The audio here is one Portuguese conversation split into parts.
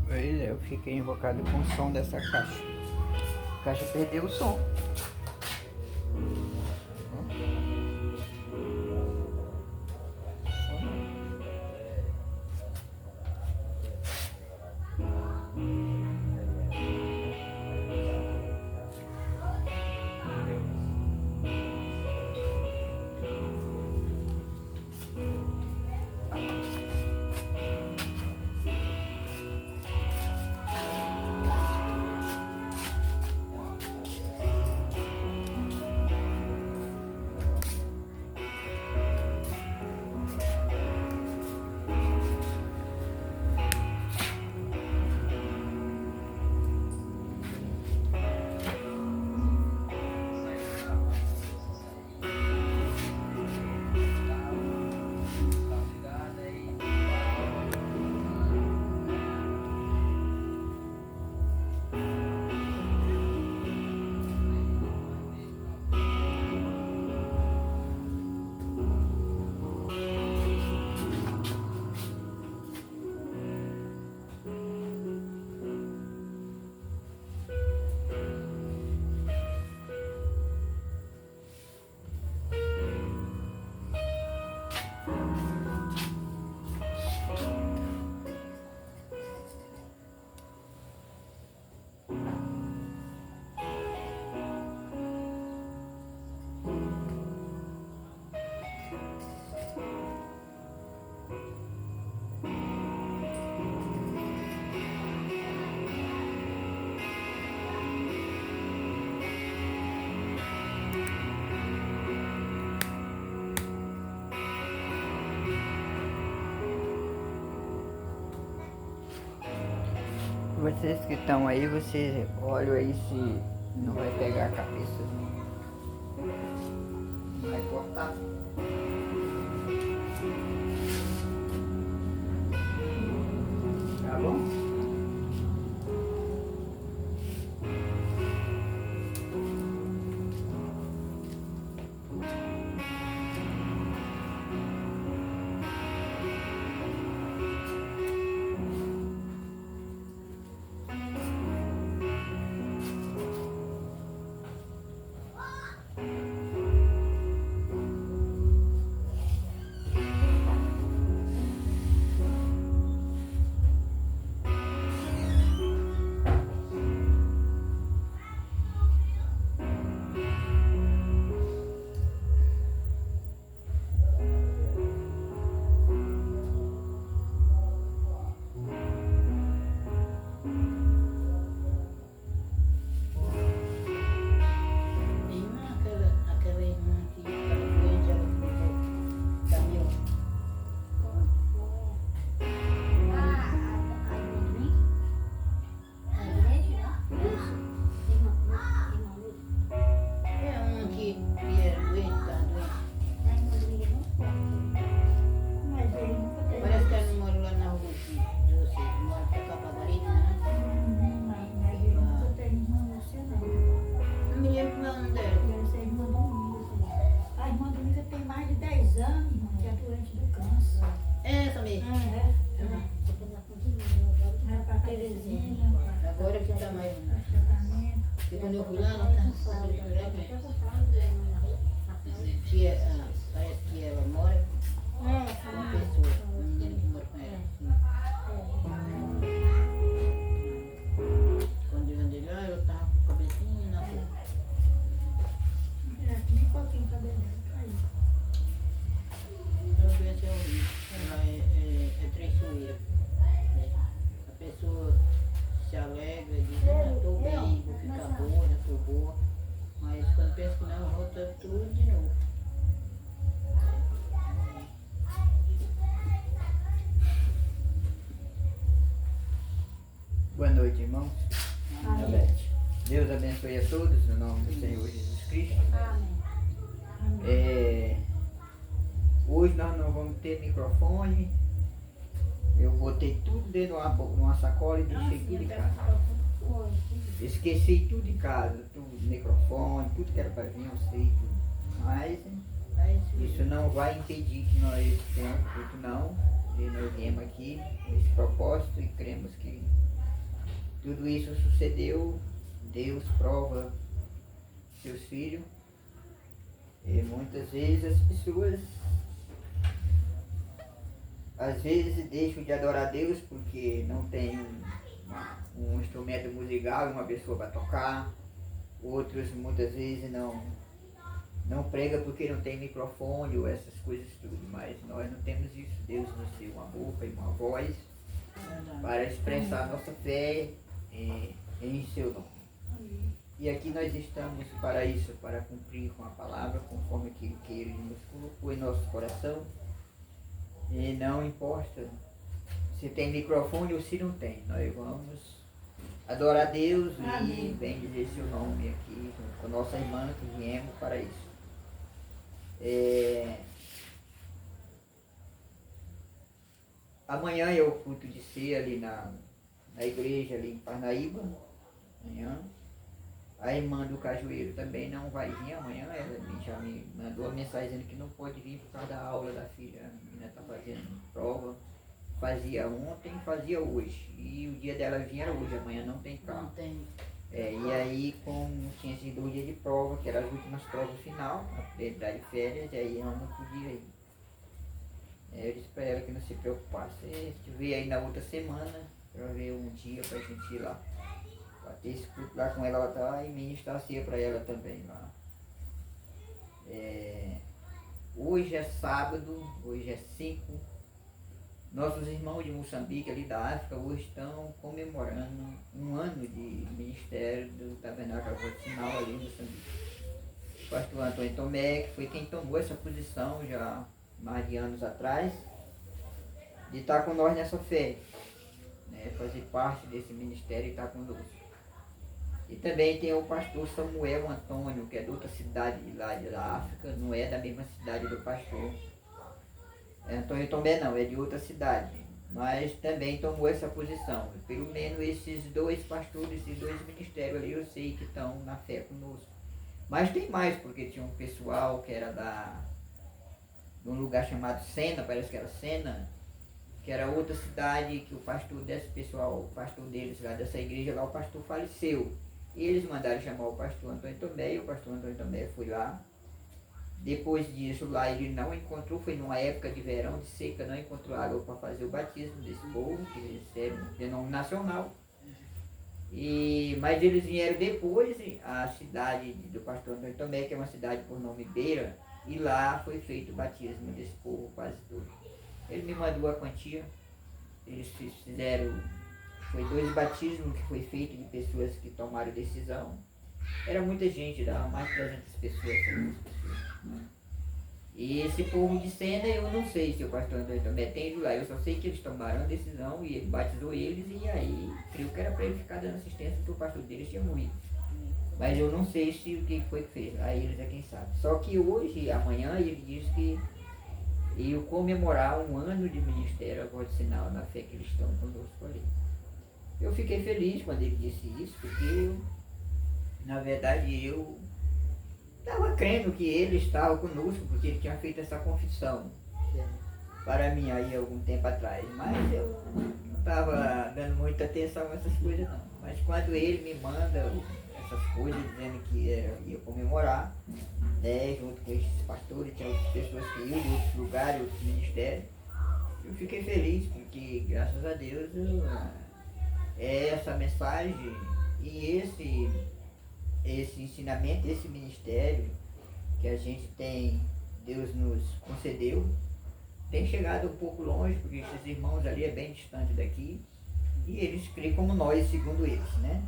Pois é, eu fiquei invocado com o som dessa caixa. A caixa perdeu o som. Vocês que estão aí, vocês olham aí se não vai pegar a cabeça. Vai cortar. Tá bom? gente do câncer. É, Samir. Agora que tá mais. Porque quando eu fui lá, não tá. Parece que ela mora com uma pessoa, uma menina que mora com ela. Quando eu andei lá, eu tava com o cabecinho na rua. Nem pouquinho cabelo. A doença é horrível, ela é traiçoeira. A pessoa se alegra, diz, estou bem, vou ficar boa, já estou boa. Mas quando pensa que não, volta tudo de novo. Boa noite, irmãos. Amém. Deus abençoe a todos, no nome do Senhor Jesus Cristo. Hoje nós não vamos ter microfone. Eu botei tudo dentro de uma sacola e deixei tudo em casa. Esqueci tudo em casa, tudo, microfone, tudo que era para vir, eu sei tudo. Mas isso não vai impedir que nós tenhamos feito não. E nós viemos aqui com esse propósito e cremos que tudo isso sucedeu. Deus prova seus filhos. E muitas vezes as pessoas às vezes deixam de adorar Deus porque não tem um instrumento musical e uma pessoa para tocar. Outros muitas vezes não prega porque não tem microfone ou essas coisas tudo. Mas nós não temos isso. Deus nos deu uma boca e uma voz para expressar nossa fé em seu nome. E aqui nós estamos para isso, para cumprir com a palavra, conforme aquilo que Ele nos colocou em nosso coração. E não importa se tem microfone ou se não tem, nós vamos adorar Deus e bem dizer seu nome aqui, com a nossa irmã que viemos para isso. Amanhã é o culto de ceia ali na igreja ali em Parnaíba. Amanhã. A irmã do Cajueiro também não vai vir amanhã, ela já me mandou a mensagem dizendo que não pode vir por causa da aula da filha. A menina está fazendo prova, fazia ontem, fazia hoje. E o dia dela vinha era hoje, amanhã não tem carro. Não tem. E aí, como tinha sido o dia de prova, que eram as últimas provas final, a prioridade de férias, aí ela não podia ir. Eu disse para ela que não se preocupasse. Se tiver aí na outra semana, para ver um dia para a gente ir lá. Para ter esse culto lá com ela tá, e ministrar a ceia para ela também lá. Hoje é sábado, hoje é 5. Nossos irmãos de Moçambique, ali da África, hoje estão comemorando um ano de ministério do Tabernáculo Vacinal ali em Moçambique. O pastor Antônio Tomé, que foi quem tomou essa posição já mais de anos atrás, de estar com nós nessa fé, né, fazer parte desse ministério e estar conosco. E também tem o pastor Samuel Antônio, que é de outra cidade de lá da África, não é da mesma cidade do pastor Antônio Tomé, não, é de outra cidade, mas também tomou essa posição. Pelo menos esses dois pastores e dois ministérios ali eu sei que estão na fé conosco. Mas tem mais, porque tinha um pessoal que era de um lugar chamado Sena, parece que era Sena, que era outra cidade, que o pastor desse pessoal, o pastor deles lá dessa igreja lá, o pastor faleceu. E eles mandaram chamar o pastor Antônio Tomé, e o pastor Antônio Tomé foi lá. Depois disso lá ele não encontrou, foi numa época de verão, de seca, não encontrou água para fazer o batismo desse povo, que eles eram denominacional. Mas eles vieram depois, a cidade do pastor Antônio Tomé, que é uma cidade por nome Beira, e lá foi feito o batismo desse povo quase todo. Ele me mandou a quantia, eles fizeram, foi 2 batismos que foi feito de pessoas que tomaram decisão. Era muita gente, dava mais de 300 pessoas. E esse povo de Sena, eu não sei se o pastor Antônio Tomé tem ido lá, eu só sei que eles tomaram a decisão e ele batizou eles, e aí creio que era para ele ficar dando assistência porque o pastor deles tinha morrido. Mas eu não sei se o que foi que fez, aí eles é quem sabe. Só que hoje, amanhã, ele diz que eu comemorar um ano de ministério, agora de sinal na fé que eles estão conosco ali. Eu fiquei feliz quando ele disse isso, porque na verdade eu estava crendo que ele estava conosco, porque ele tinha feito essa confissão. para mim aí algum tempo atrás, mas eu não estava dando muita atenção a essas coisas não. Mas quando ele me manda essas coisas dizendo que ia comemorar, né, junto com esses pastores, tinha outras pessoas que iam de outros lugares, outros ministérios, eu fiquei feliz porque, graças a Deus, essa mensagem e esse ensinamento, esse ministério que a gente tem, Deus nos concedeu, tem chegado um pouco longe, porque esses irmãos ali é bem distante daqui, e eles creem como nós, segundo eles, né?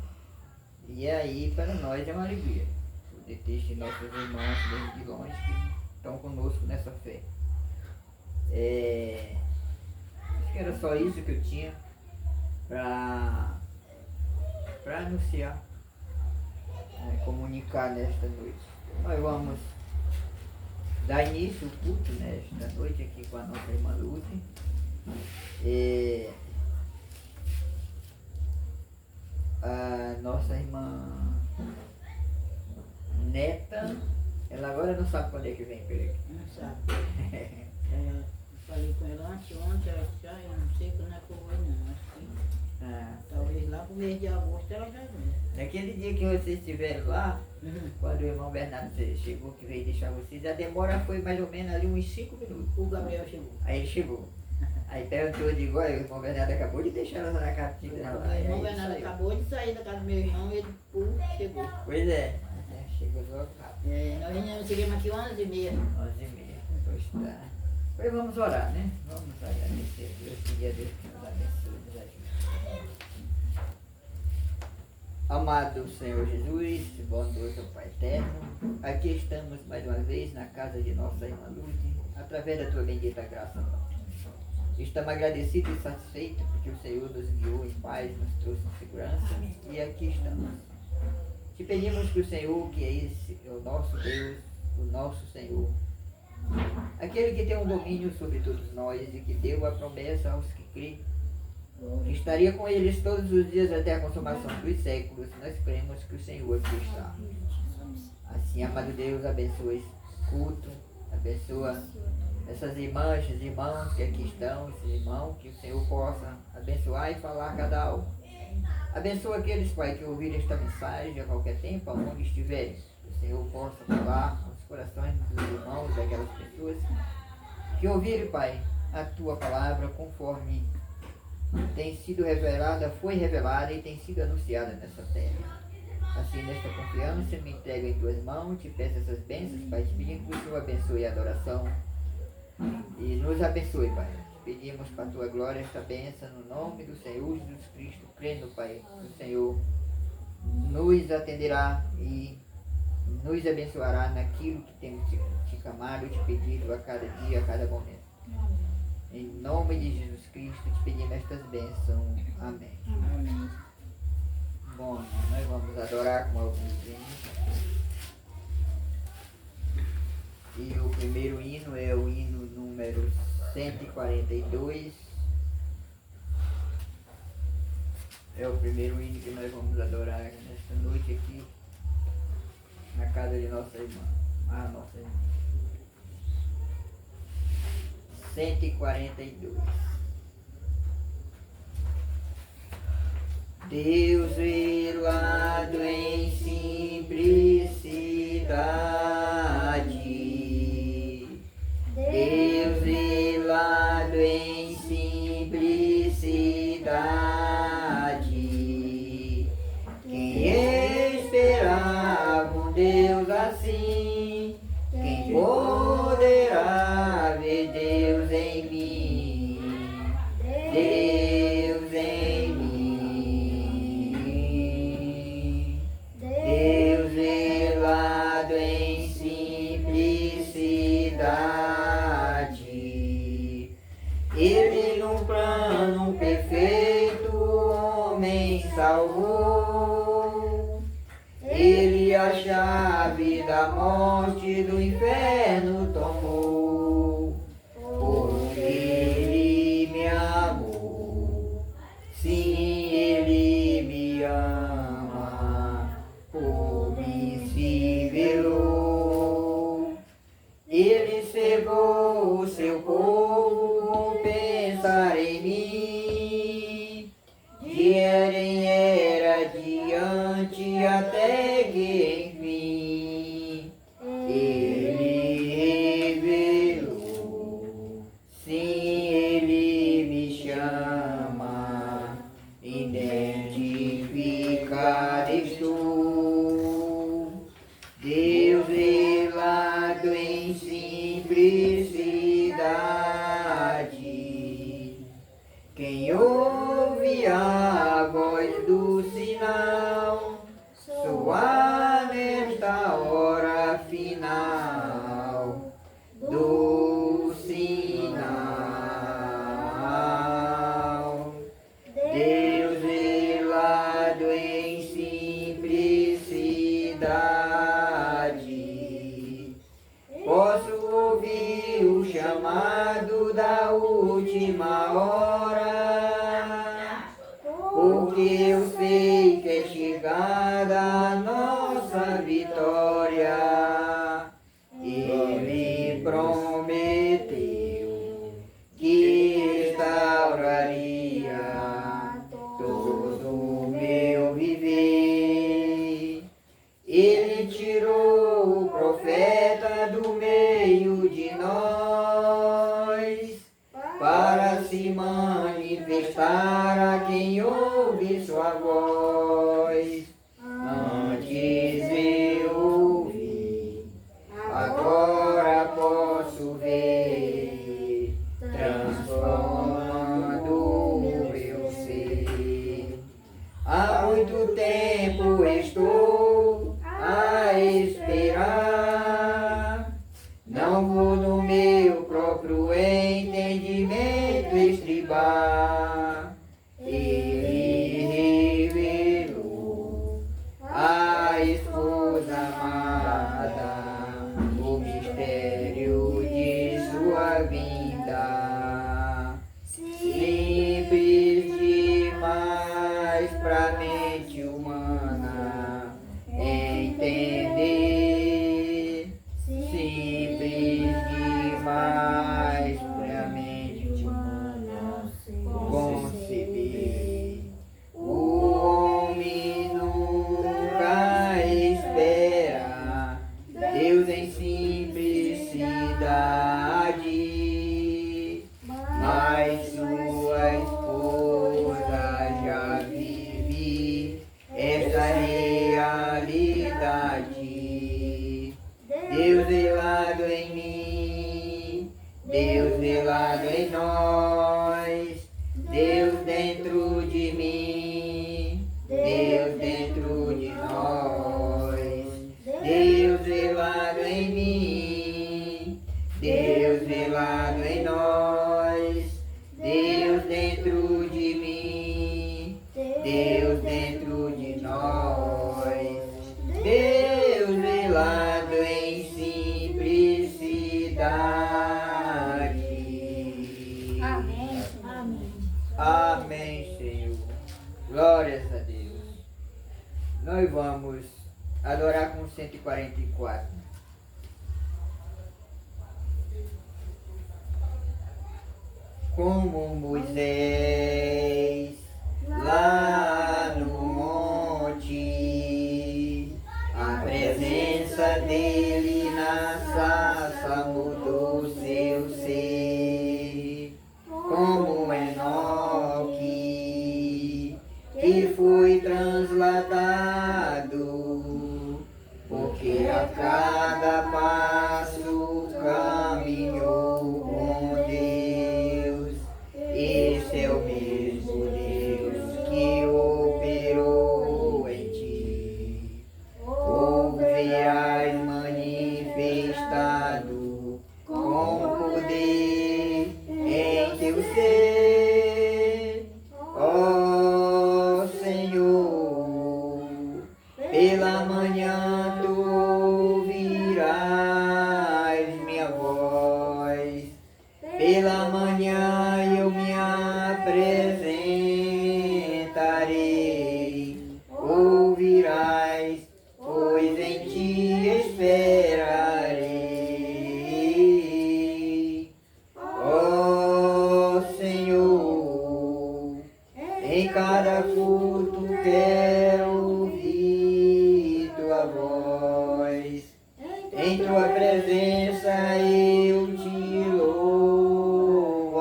E aí, para nós é uma alegria poder ter esses nossos irmãos desde de longe que estão conosco nessa fé. Acho que era só isso que eu tinha para anunciar, comunicar nesta noite. Nós vamos dar início ao culto nesta noite aqui com a nossa irmã Lúcia. A nossa irmã Neta, ela agora não sabe quando é que vem por aqui. Não sabe. Eu falei com ela ontem, ela disse, eu não sei quando é que eu vou não. Acho que talvez lá pro mês de agosto ela já vem. Naquele dia que vocês estiveram lá, quando o irmão Bernardo chegou, que veio deixar vocês, a demora foi mais ou menos ali uns 5 minutos. O Gabriel chegou. Aí ele chegou. Aí perguntou, eu digo, olha, o irmão Bernardo acabou de deixar ela na cartinha dela lá. O irmão Bernardo acabou de sair da casa do meu irmão e ele chegou. Pois é, chegou logo rápido. Nós chegamos aqui 11h30. 11h30, pois tá. Pois vamos orar, né? Vamos agradecer a Deus, pedir a Deus que nos abençoe, nos ajude. Amado Senhor Jesus, bondoso Pai Eterno, aqui estamos mais uma vez na casa de nossa irmã Lourdes, através da tua bendita graça. Estamos agradecidos e satisfeitos porque o Senhor nos guiou em paz, nos trouxe em segurança e aqui estamos. Te pedimos que o Senhor, que é esse, é o nosso Deus, o nosso Senhor, aquele que tem um domínio sobre todos nós e que deu a promessa aos que creem, que estaria com eles todos os dias até a consumação dos séculos, nós cremos que o Senhor aqui está. Assim, amado Deus, abençoa esse culto, abençoa essas irmãs, esses irmãos que aqui estão, esses irmãos, que o Senhor possa abençoar e falar a cada um. Abençoa aqueles, Pai, que ouvirem esta mensagem a qualquer tempo, aonde estiverem. Que o Senhor possa falar aos corações dos irmãos, daquelas pessoas que ouvirem, Pai, a Tua palavra conforme tem sido revelada, foi revelada e tem sido anunciada nessa terra. Assim, nesta confiança, me entrego em Tuas mãos, te peço essas bênçãos, Pai, te pedindo que o Senhor abençoe a adoração e nos abençoe, Pai. Pedimos para a Tua glória esta bênção no nome do Senhor Jesus Cristo, crendo, Pai, que o Senhor nos atenderá e nos abençoará naquilo que temos te clamado, te pedido a cada dia, a cada momento. Em nome de Jesus Cristo, te pedimos estas bênçãos. Amém. Amém. Bom, nós vamos adorar com alguns hinos. E o primeiro hino é o hino número 142. É o primeiro hino que nós vamos adorar nesta noite aqui, na casa de nossa irmã. A nossa irmã. 142. Deus velado em simplicidade, Deus velado em simplicidade, quem esperava um Deus assim, quem poderá ver Deus em mim, Deus em mim, Deus velado em simplicidade, Ele num plano perfeito o homem salvou, Ele a chave da morte do inferno tomou, porque Ele me amou, sim, Ele me ama, por mim se velou, Ele cegou o seu povo última hora, porque eu sei que é chegada a nossa vitória. Ele prometeu que restauraria todo o meu viver. Ele tirou o profeta do meio de nós para se manifestar a quem ouve sua voz. Antes eu ouvi, agora posso ver, transformando o meu ser. Há muito tempo estou a esperar, não vou no meu próprio entendimento estribar. Ele revelou a esposa amada, o mistério de sua vinda. Simples demais pra mente humana entender, simples demais pra mente humana conceber. O homem nunca espera Deus em simplicidade, mas sua esposa já vive essa realidade. Deus velado em mim, Deus velado em nós, Deus dentro de mim, Deus dentro de nós, Deus velado em mim, Deus velado em nós, Deus dentro de mim, Deus dentro de nós, Deus velado em simplicidade. Amém. Amém. Amém, Senhor. Glórias a Deus. Nós vamos adorar com 144. Como Moisés lá no monte, a presença dele na sarça mudou seu ser. Como Enoque, que foi transladado, porque a cada passo caminhou com Deus. Esse é o mesmo Deus que operou em ti. Ouvirás manifestado com poder em teu ser, ó Senhor. Pela manhã tu ouvirás minha voz, pela manhã eu me apresentarei. Ouvirás, pois em ti esperarei. Ó Senhor, em cada culto quero ouvir tua voz. Em tua presença eu te louvarei.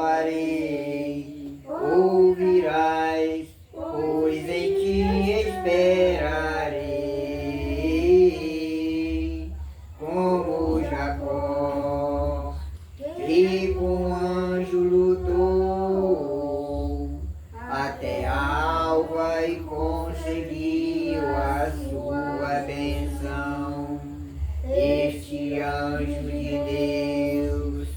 Ouvirás, pois em ti esperarei. Como Jacó, que com o anjo lutou até a alva e conseguiu a sua benção. Este anjo de Deus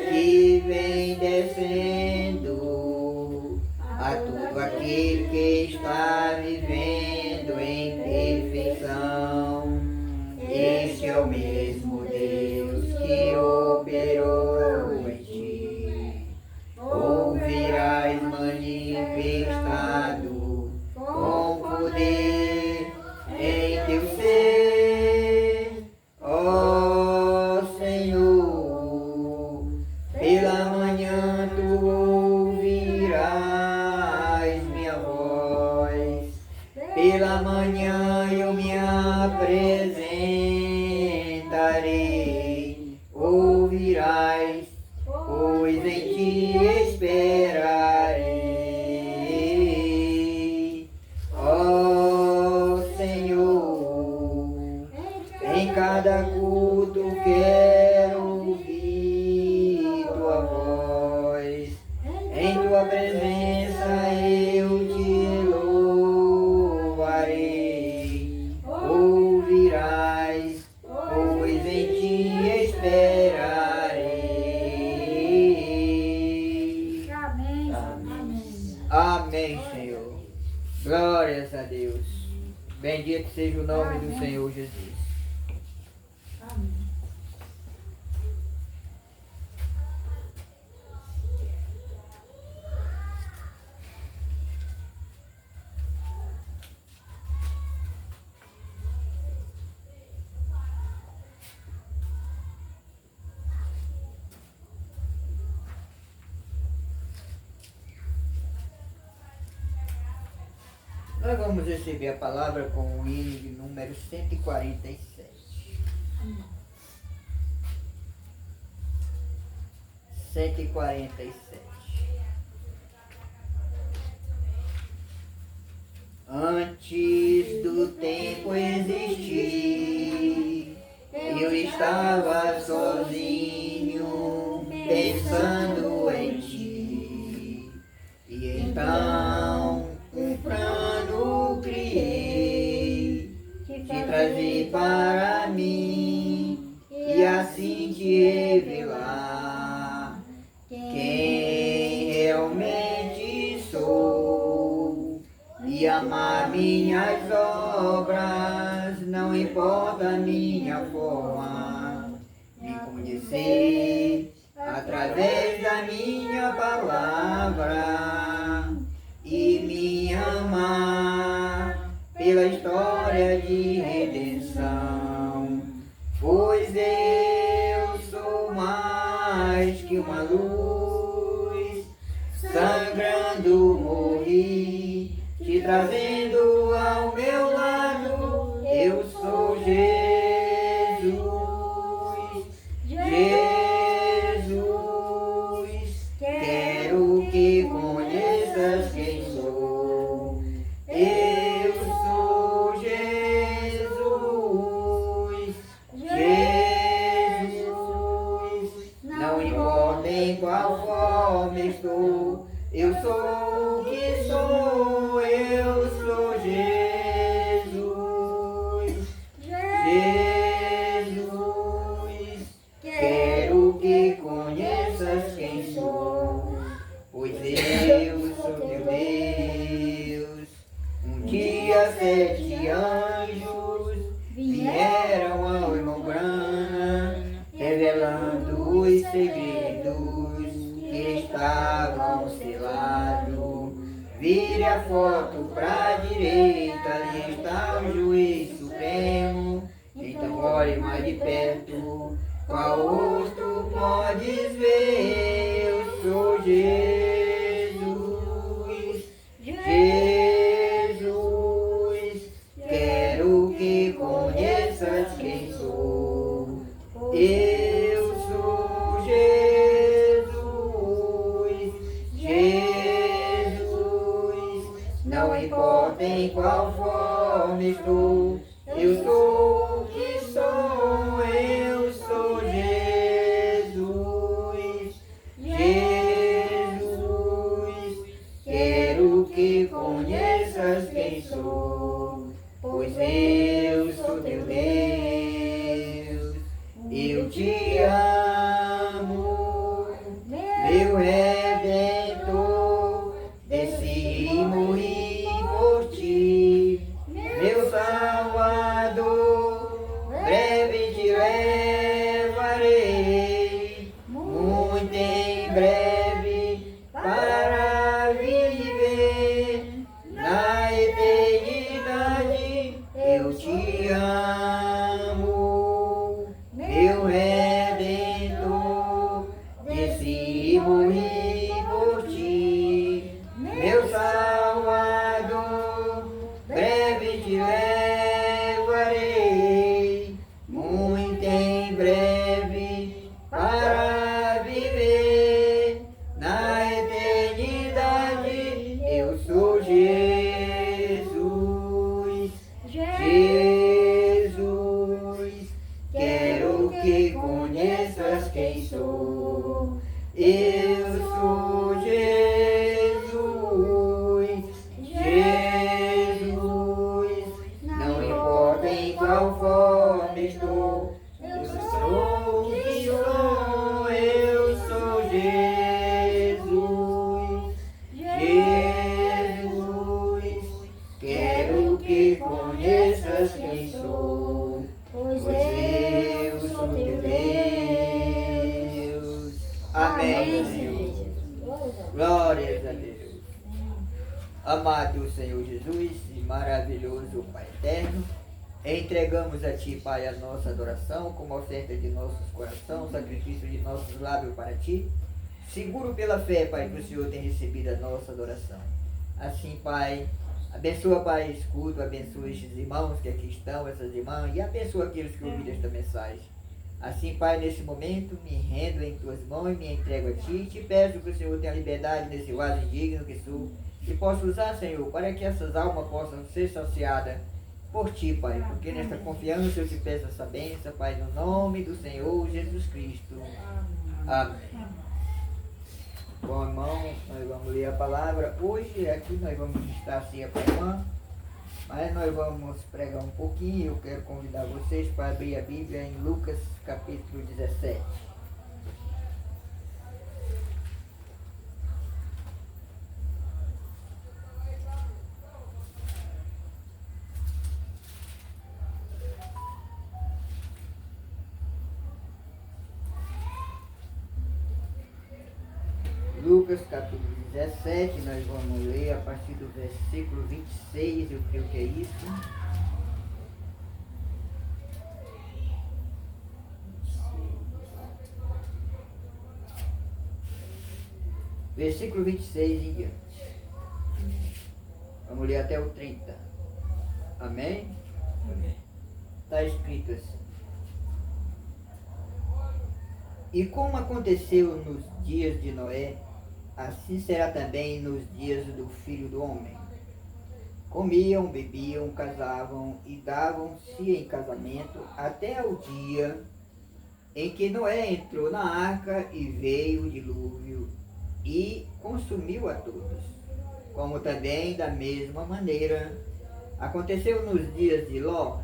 que vem descendo a todo aquele que está vivendo em perfeição. Este é o mesmo Deus que operou em ti. em ti esperarei. Ó Senhor, em cada culto quero ouvir tua voz. Em tua presença eu te louvarei. Ouvirás, pois em ti esperarei. Amém. Amém. Amém, Senhor. Glórias a Deus. Bendito seja o nome do Senhor Jesus. Amém. Nós vamos receber a palavra com o hino de número 147. 147. Antes do tempo existir, eu estava sozinho, pensando em ti. E então um plano criei, te trazer para mim e assim te revelar quem realmente sou. E amar minhas obras, não importa a minha forma. Me conhecer através da minha palavra e me amar pela história de redenção. Pois eu sou mais que uma luz, sangrando morri, te trazendo ao meu lado. Eu sou Jesus, Jesus, quero que conheças quem sou. Eu sou Jesus, Jesus, não importa em qual forma estou, eu sou o que sou, eu sou Jesus, Jesus, quero que conheças quem sou, pois eu sou teu Deus. Um dia 7 anjos vieram ao irmão Brana, revelando os segredos que estavam selados. Vire a foto pra direita, ali está o juiz supremo. Então olhe mais de perto, qual rosto podes ver? Eu sou Jesus, Jesus, quero que conheças quem sou. Eu sou Jesus, Jesus, não importa em qual forma estou, eu sou o que sou, eu sou Jesus, Jesus, quero que conheças quem sou, pois eu sou teu Deus, eu te amo, meu Redentor, desci e morri por ti, meu Salvador, breve te levarei, muito em breve, para viver na eternidade. Eu te Glórias a Deus. Amado Senhor Jesus e maravilhoso Pai eterno, entregamos a Ti, Pai, a nossa adoração como oferta de nossos corações, sacrifício de nossos lábios para Ti, seguro pela fé, Pai, que o Senhor tem recebido a nossa adoração. Assim, Pai, abençoa, Pai, escudo, abençoa estes irmãos que aqui estão, essas irmãs, e abençoa aqueles que ouviram esta mensagem. Assim, Pai, nesse momento, me rendo em Tuas mãos e me entrego a Ti, e Te peço que o Senhor tenha liberdade nesse vaso indigno que sou, e possa usar, Senhor, para que essas almas possam ser saciadas por Ti, Pai, porque nesta confiança eu Te peço essa bênção, Pai, no nome do Senhor Jesus Cristo. Amém. Bom, irmão, nós vamos ler a palavra. Hoje, aqui nós vamos estar assim a irmã, mas nós vamos pregar um pouquinho. Eu quero convidar vocês para abrir a Bíblia em Lucas, capítulo 17. Lucas capítulo 17, nós vamos ler a partir do versículo 26, eu creio que é isso. Versículo 26 em diante. Vamos ler até o 30. Amém? Amém. Está escrito assim. E como aconteceu nos dias de Noé, assim será também nos dias do Filho do Homem. Comiam, bebiam, casavam e davam-se em casamento até o dia em que Noé entrou na arca e veio o dilúvio e consumiu a todos. Como também, da mesma maneira, aconteceu nos dias de Ló.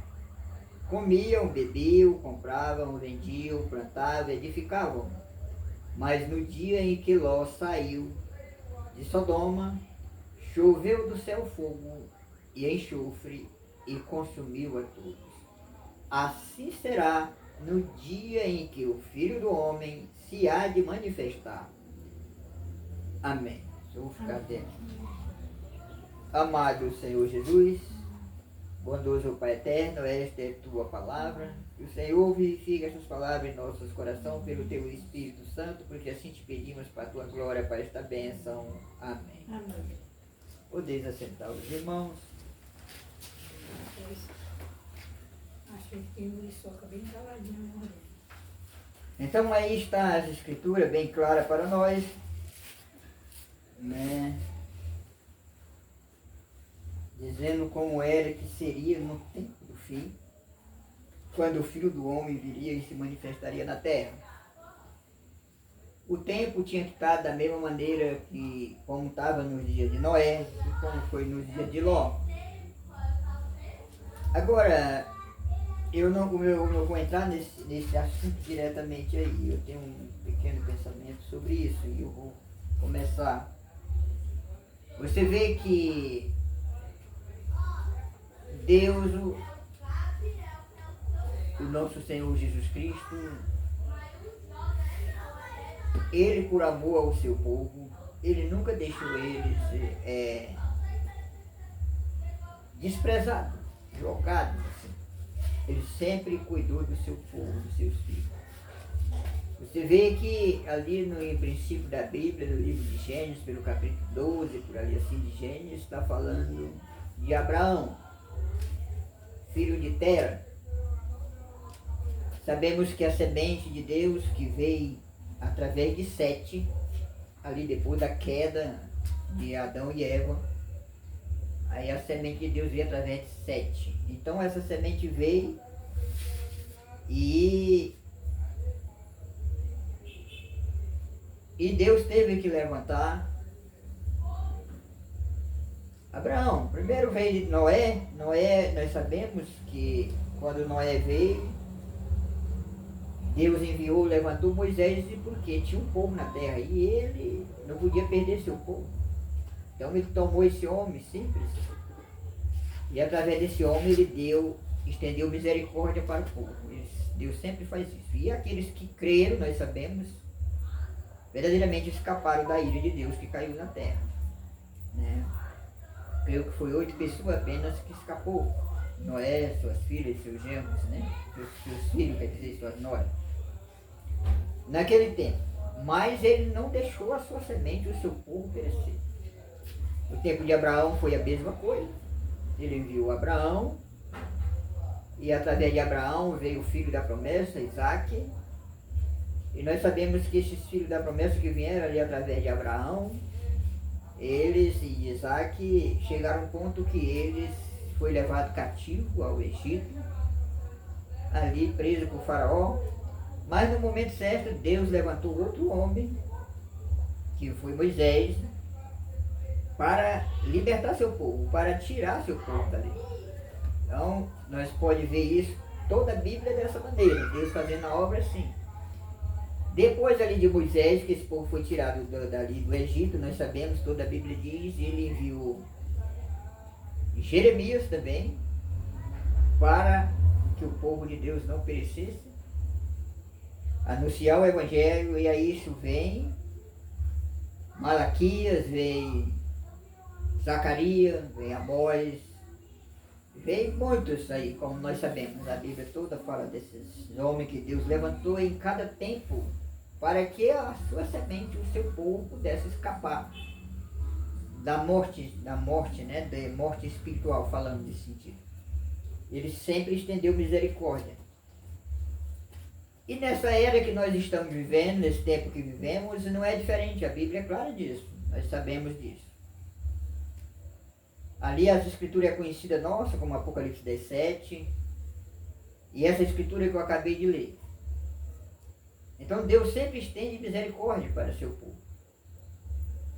Comiam, bebiam, compravam, vendiam, plantavam, edificavam. Mas no dia em que Ló saiu de Sodoma, choveu do céu fogo e enxofre e consumiu a todos. Assim será no dia em que o Filho do Homem se há de manifestar. Amém. Eu vou ficar atento. Amado Senhor Jesus, bondoso Pai eterno, esta é Tua palavra. Que o Senhor vivifique essas palavras em nossos corações pelo Teu Espírito Santo, porque assim te pedimos para a Tua glória, para esta bênção. Amém. Amém. Podeis assentar os irmãos. Achei que o Muriçoca bem caladinho na orelha. Então aí está as escrituras bem claras para nós, né? Dizendo como era que seria no tempo do fim, quando o Filho do Homem viria e se manifestaria na terra. O tempo tinha que estar da mesma maneira que como estava nos dias de Noé e como foi nos dias de Ló. Agora, eu não vou entrar nesse assunto diretamente aí. Eu tenho um pequeno pensamento sobre isso e eu vou começar. Você vê que Deus, o nosso Senhor Jesus Cristo, Ele, por amor ao seu povo, Ele nunca deixou eles desprezados, jogados. Assim. Ele sempre cuidou do seu povo, dos seus filhos. Você vê que ali no princípio da Bíblia, no livro de Gênesis, pelo capítulo 12, por ali assim de Gênesis, está falando de Abraão, filho de Tera. Sabemos que a semente de Deus que veio através de Sete, ali depois da queda de Adão e Eva, aí a semente de Deus veio através de Sete. Então essa semente veio e Deus teve que levantar Abraão. Primeiro veio Noé. Noé, nós sabemos que quando Noé veio, Deus enviou, levantou Moisés, porque tinha um povo na terra e ele não podia perder seu povo. Então ele tomou esse homem simples e através desse homem ele estendeu misericórdia para o povo. Deus sempre faz isso. E aqueles que creram, nós sabemos, verdadeiramente escaparam da ira de Deus que caiu na terra. Né? Creio que foi 8 pessoas apenas que escapou. Noé, suas filhas, seus genros, né? Seus filhos, quer dizer, suas noras. Naquele tempo. Mas ele não deixou a sua semente, o seu povo perecer. No tempo de Abraão foi a mesma coisa. Ele enviou Abraão, e através de Abraão veio o filho da promessa, Isaque. E nós sabemos que esses filhos da promessa que vieram ali através de Abraão, eles e Isaque chegaram ao ponto que eles foi levado cativo ao Egito, ali preso por Faraó. Mas no momento certo, Deus levantou outro homem, que foi Moisés, para libertar seu povo, para tirar seu povo dali. Então, nós podemos ver isso, toda a Bíblia dessa maneira, Deus fazendo a obra assim. Depois ali de Moisés, que esse povo foi tirado dali do Egito, nós sabemos, toda a Bíblia diz, ele enviou Jeremias também, para que o povo de Deus não perecesse, anunciar o Evangelho, e aí isso vem Malaquias, vem Zacarias, vem Amós, vem muitos aí, como nós sabemos, a Bíblia toda fala desses homens que Deus levantou em cada tempo, para que a sua semente, o seu povo, pudesse escapar da morte, né, da morte espiritual, falando nesse sentido. Ele sempre estendeu misericórdia. E nessa era que nós estamos vivendo, nesse tempo que vivemos, não é diferente, a Bíblia é clara disso, nós sabemos disso. Ali as escrituras é conhecida nossa, como Apocalipse 17, e essa escritura que eu acabei de ler. Então Deus sempre estende misericórdia para o seu povo.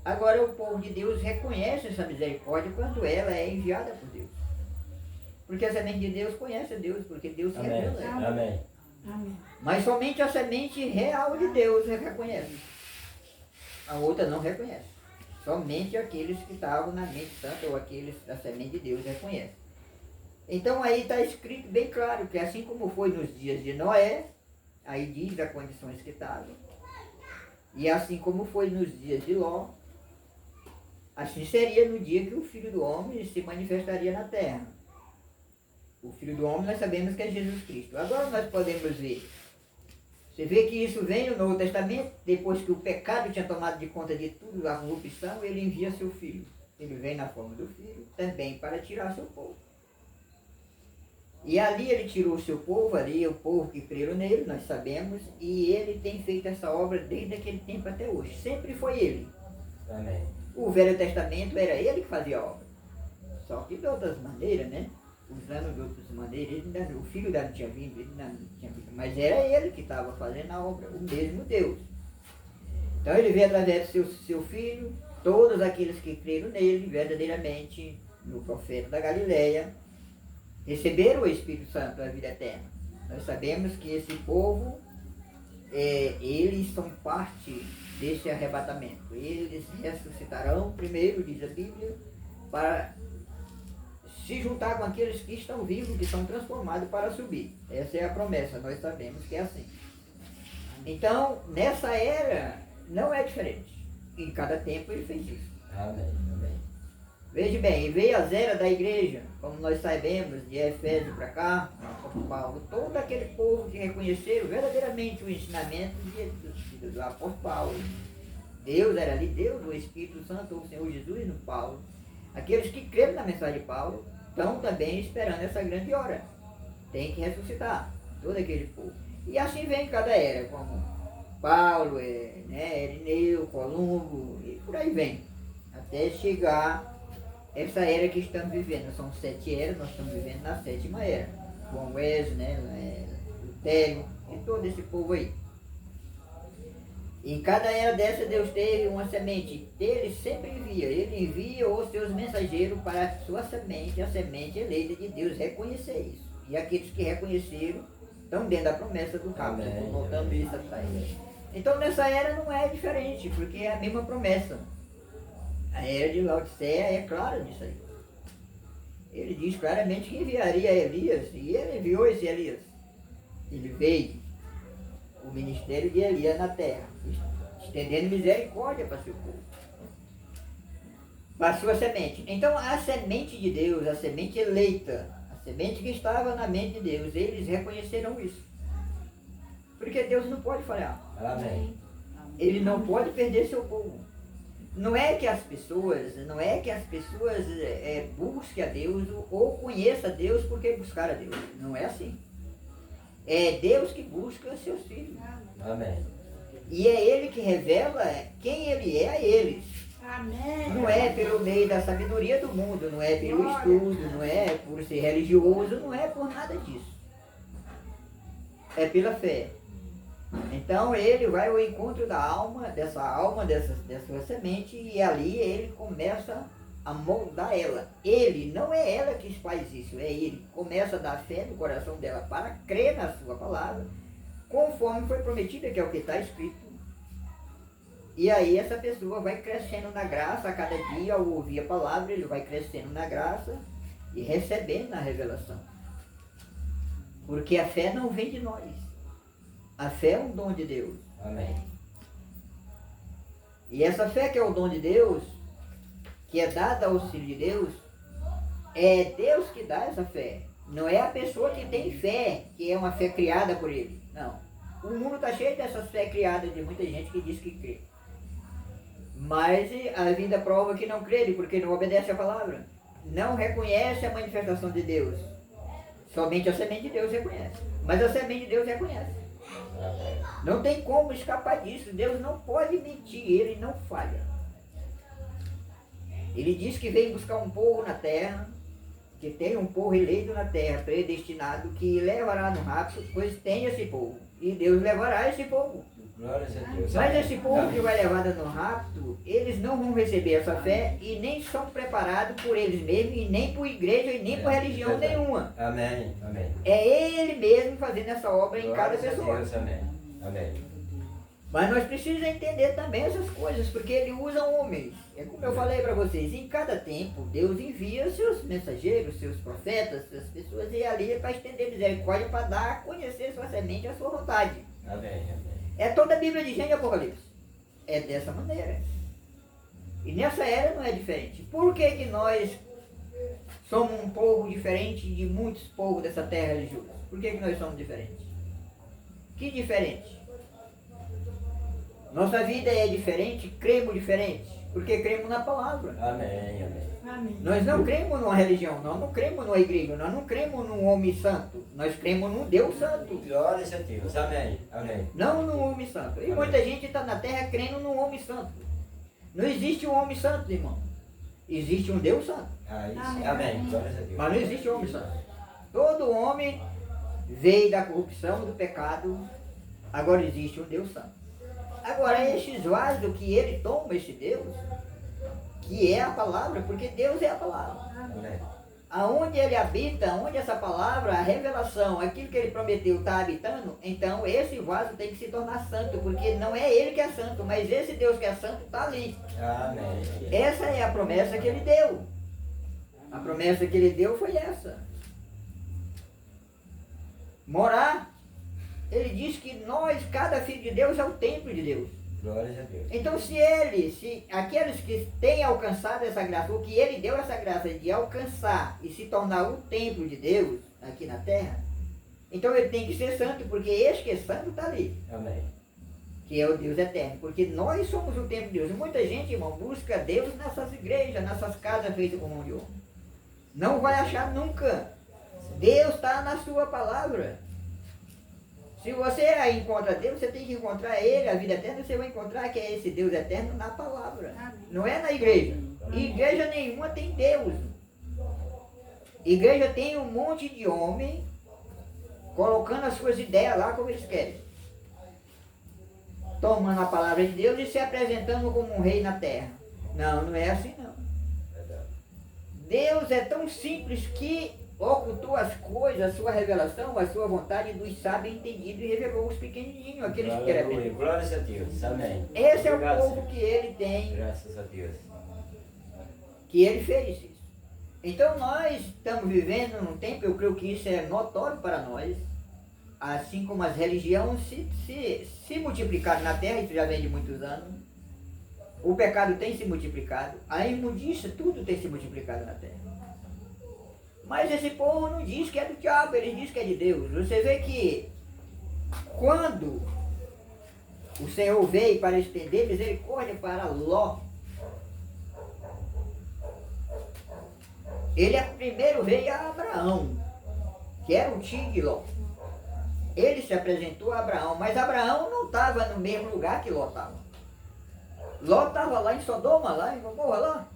Agora o povo de Deus reconhece essa misericórdia quando ela é enviada por Deus. Porque a semente de Deus conhece a Deus, porque Deus se revela. Amém. Amém. Mas somente a semente real de Deus reconhece. A outra não reconhece. Somente aqueles que estavam na mente santa ou aqueles da semente de Deus reconhecem. Então aí está escrito bem claro que assim como foi nos dias de Noé, aí diz das condições que estavam, e assim como foi nos dias de Ló, assim seria no dia que o Filho do Homem se manifestaria na terra. O Filho do Homem nós sabemos que é Jesus Cristo. Agora nós podemos ver. Você vê que isso vem no Novo Testamento, depois que o pecado tinha tomado de conta de tudo, a corrupção, ele envia seu Filho. Ele vem na forma do Filho, também para tirar seu povo. E ali ele tirou o seu povo, ali o povo que creram nele, nós sabemos, e ele tem feito essa obra desde aquele tempo até hoje. Sempre foi ele. Amém. O Velho Testamento era ele que fazia a obra. Só que de outras maneiras, né? Usando de outras maneiras, o filho ainda não tinha vindo, ele ainda não tinha vindo, mas era ele que estava fazendo a obra, o mesmo Deus. Então ele veio através do seu filho, todos aqueles que creram nele, verdadeiramente, no profeta da Galileia, receberam o Espírito Santo, a vida eterna. Nós sabemos que esse povo, eles são parte desse arrebatamento. Eles ressuscitarão primeiro, diz a Bíblia, para se juntar com aqueles que estão vivos, que são transformados para subir. Essa é a promessa, nós sabemos que é assim. Então, nessa era, não é diferente. Em cada tempo ele fez isso. Amém. Amém. Veja bem, veio as eras da igreja, como nós sabemos, de Efésio para cá, apóstolo Paulo, todo aquele povo que reconheceram verdadeiramente o ensinamento do apóstolo Paulo. Deus era ali, Deus, o Espírito Santo, o Senhor Jesus no Paulo. Aqueles que creram na mensagem de Paulo estão também esperando essa grande hora. Tem que ressuscitar todo aquele povo. E assim vem cada era, como Paulo, Irineu, Columbo, e por aí vem. Até chegar essa era que estamos vivendo. São 7 eras, nós estamos vivendo na 7ª era. João Wesley, Lutero e todo esse povo aí. Em cada era dessa Deus teve uma semente. Ele sempre envia. Ele envia os seus mensageiros para a sua semente, a semente eleita de Deus, reconhecer isso. E aqueles que reconheceram estão dentro da promessa do cabo. Voltando isso atrás. Então nessa era não é diferente, porque é a mesma promessa. A era de Laodiceia é clara disso aí. Ele diz claramente que enviaria Elias, e ele enviou esse Elias. Ele veio. O ministério de Elias na terra. estendendo misericórdia para seu povo, para a sua semente. Então a semente de Deus, a semente eleita, a semente que estava na mente de Deus, eles reconheceram isso. Porque Deus não pode falhar. Amém. Ele não pode perder seu povo. Não é que as pessoas busquem a Deus ou conheçam a Deus porque buscaram a Deus. Não é assim. É Deus que busca seus filhos. Amém. E é Ele que revela quem Ele é a eles. Amém. Não é pelo meio da sabedoria do mundo, não é pelo estudo, não é por ser religioso, não é por nada disso. É pela fé. Então ele vai ao encontro da alma, dessa semente, e ali ele começa a moldar ela. Ele, não é ela que faz isso, é ele. Começa a dar fé no coração dela para crer na sua palavra, conforme foi prometida, que é o que está escrito. E aí essa pessoa vai crescendo na graça a cada dia, ao ouvir a palavra, ele vai crescendo na graça e recebendo a revelação. Porque a fé não vem de nós. A fé é um dom de Deus. Amém. E essa fé que é o dom de Deus, que é dada ao Filho de Deus, é Deus que dá essa fé. Não é a pessoa que tem fé, que é uma fé criada por ele. Não. O mundo está cheio dessas fé criadas de muita gente que diz que crê. Mas a vida prova que não crê, porque não obedece a palavra. Não reconhece a manifestação de Deus. Somente a semente de Deus reconhece. Mas a semente de Deus reconhece. Não tem como escapar disso. Deus não pode mentir, ele não falha. Ele diz que veio buscar um povo na terra, que tem um povo eleito na terra, predestinado, que levará no rapto, pois tem esse povo. E Deus levará esse povo. Glórias a Deus. Mas esse povo Amém. que vai levado no rapto, eles não vão receber essa fé e nem são preparados por eles mesmos, e nem por igreja, e nem por religião nenhuma. Amém. Amém. É ele mesmo fazendo essa obra em cada Glórias a pessoa. Deus. Amém. Amém. Mas nós precisamos entender também essas coisas, porque ele usa homens. É como eu falei para vocês, em cada tempo Deus envia seus mensageiros, seus profetas, suas pessoas, e ali é para estender misericórdia, para dar a conhecer sua semente, a sua vontade. Amém. Amém. É toda a Bíblia de Gênesis e Apocalipse. É dessa maneira. E nessa era não é diferente. Por que que nós somos um povo diferente de muitos povos dessa terra religiosa? Por que que nós somos diferentes? Que diferente? Nossa vida é diferente, cremos diferente, porque cremos na palavra. Amém. Amém. Amém. Nós não cremos numa religião, nós não cremos numa igreja, nós não cremos num homem santo, nós cremos num Deus santo. Glórias a Deus. Amém. Amém. Não num homem santo. E Amém. muita gente está na terra crendo num homem santo. Não existe um homem santo, irmão. Existe um Deus santo. Isso. Amém. Amém. Glórias a Deus. Mas não existe homem santo. Todo homem veio da corrupção, do pecado. Agora existe um Deus santo. Agora, esses vasos que ele toma, esse Deus, que é a palavra, porque Deus é a palavra. Amém. Aonde ele habita, onde essa palavra, a revelação, aquilo que ele prometeu está habitando, então esse vaso tem que se tornar santo, porque não é ele que é santo, mas esse Deus que é santo está ali. Amém. Essa é a promessa que ele deu. A promessa que ele deu foi essa. Morar. Ele diz que nós, cada filho de Deus é o templo de Deus. Glórias a Deus. Então se aqueles que têm alcançado essa graça, ou que ele deu essa graça de alcançar e se tornar o templo de Deus aqui na terra, então ele tem que ser santo, porque este que é santo está ali, Amém. que é o Deus eterno, porque nós somos o templo de Deus. E muita gente, irmão, busca Deus nessas igrejas, nessas casas feitas com mão de homem. Não vai achar nunca. Deus está na sua palavra. Se você encontra Deus, você tem que encontrar Ele, a vida eterna, você vai encontrar que é esse Deus eterno na palavra. Não é na igreja. Igreja nenhuma tem Deus. Igreja tem um monte de homem colocando as suas ideias lá como eles querem. Tomando a palavra de Deus e se apresentando como um rei na terra. Não, não é assim não. Verdade. Deus é tão simples que ocultou as coisas, a sua revelação, a sua vontade dos sábios entendidos e revelou os pequenininhos, aqueles que querem Aleluia. aprender. Glórias a Deus. Amém. Esse é o Obrigado, povo Senhor. que ele tem, Graças a Deus. que ele fez isso. Então nós estamos vivendo num tempo, eu creio que isso é notório para nós, assim como as religiões se multiplicaram na terra, isso já vem de muitos anos, o pecado tem se multiplicado, a imundícia, tudo tem se multiplicado na terra. Mas esse povo não diz que é do diabo, ele diz que é de Deus. Você vê que quando o Senhor veio para estender misericórdia para Ló, ele primeiro veio a Abraão, que era o tio de Ló. Ele se apresentou a Abraão, mas Abraão não estava no mesmo lugar que Ló estava. Ló estava lá em Sodoma, lá em Gomorra, lá.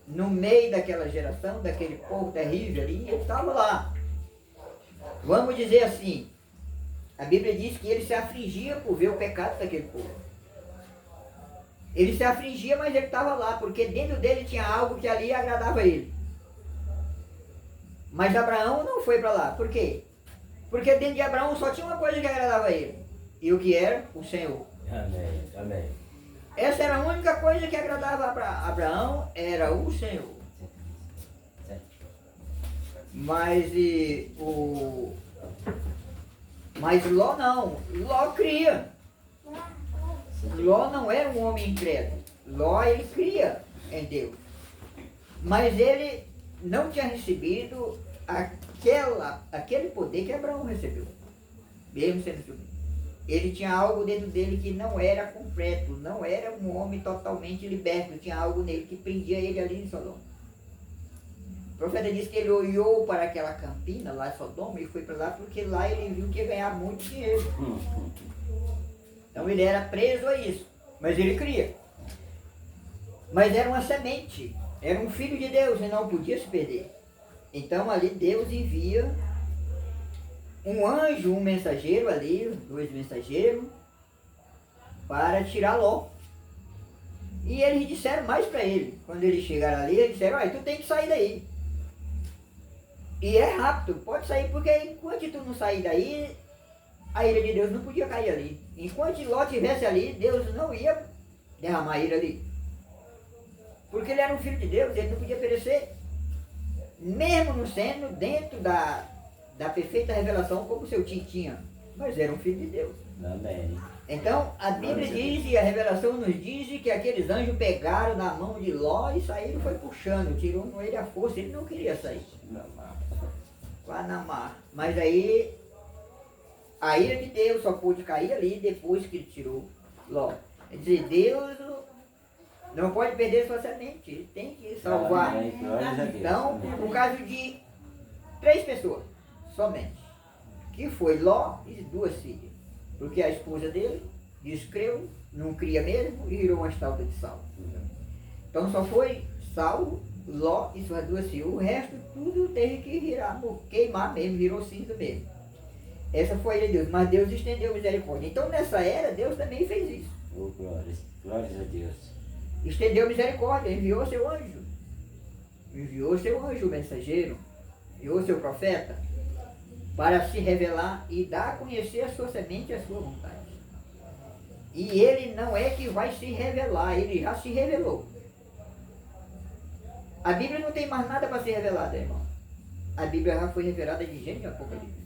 No meio daquela geração, daquele povo terrível ali, ele estava lá. Vamos dizer assim, a Bíblia diz que ele se afligia por ver o pecado daquele povo. Ele se afligia, mas ele estava lá, porque dentro dele tinha algo que ali agradava a ele. Mas Abraão não foi para lá. Por quê? Porque dentro de Abraão só tinha uma coisa que agradava a ele. E o que era? O Senhor. Amém. Amém. Essa era a única coisa que agradava a Abraão, era o Senhor. Mas mas Ló não. Ló cria. Ló não era um homem incrédulo. Ló, ele cria em Deus. Mas ele não tinha recebido aquele poder que Abraão recebeu. Mesmo sendo subido. Ele tinha algo dentro dele que não era completo, não era um homem totalmente liberto, tinha algo nele que prendia ele ali em Sodoma. O profeta disse que ele olhou para aquela campina lá em Sodoma e foi para lá porque lá ele viu que ia ganhar muito dinheiro. Então ele era preso a isso, mas ele cria. Mas era uma semente, era um filho de Deus e não podia se perder. Então ali Deus envia um anjo, um mensageiro ali, 2 mensageiros, para tirar Ló. E eles disseram mais para ele. Quando eles chegaram ali, eles disseram, tu tem que sair daí. E é rápido, pode sair, porque enquanto tu não sair daí, a ira de Deus não podia cair ali. Enquanto Ló estivesse ali, Deus não ia derramar a ira ali. Porque ele era um filho de Deus, ele não podia perecer. Mesmo não sendo dentro da perfeita revelação como seu tio tinha, mas era um filho de Deus. Amém. Então, a Bíblia diz, e a revelação nos diz que aqueles anjos pegaram na mão de Ló e saíram, foi puxando, tirou com ele a força, ele não queria sair. Lá na mar. Mas aí, a ira de Deus só pôde cair ali depois que ele tirou Ló. Quer dizer, Deus não pode perder sua semente, ele tem que salvar. Amém. Glórias a Deus. Então, Amém. no caso de 3 pessoas, somente, que foi Ló e 2 filhas, porque a esposa dele descreu, não cria mesmo e virou uma estátua de sal. Então só foi salvo Ló e suas 2 filhas, o resto tudo teve que virar, queimar mesmo, virou cinza mesmo. Essa foi a de Deus, mas Deus estendeu misericórdia. Então nessa era Deus também fez isso. Oh, glórias. Glórias a Deus. Estendeu misericórdia, enviou seu anjo, o mensageiro, enviou seu profeta, para se revelar e dar a conhecer a sua semente e a sua vontade. E ele não é que vai se revelar, ele já se revelou. A Bíblia não tem mais nada para ser revelada, irmão. A Bíblia já foi revelada de Gênesis e Apocalipse.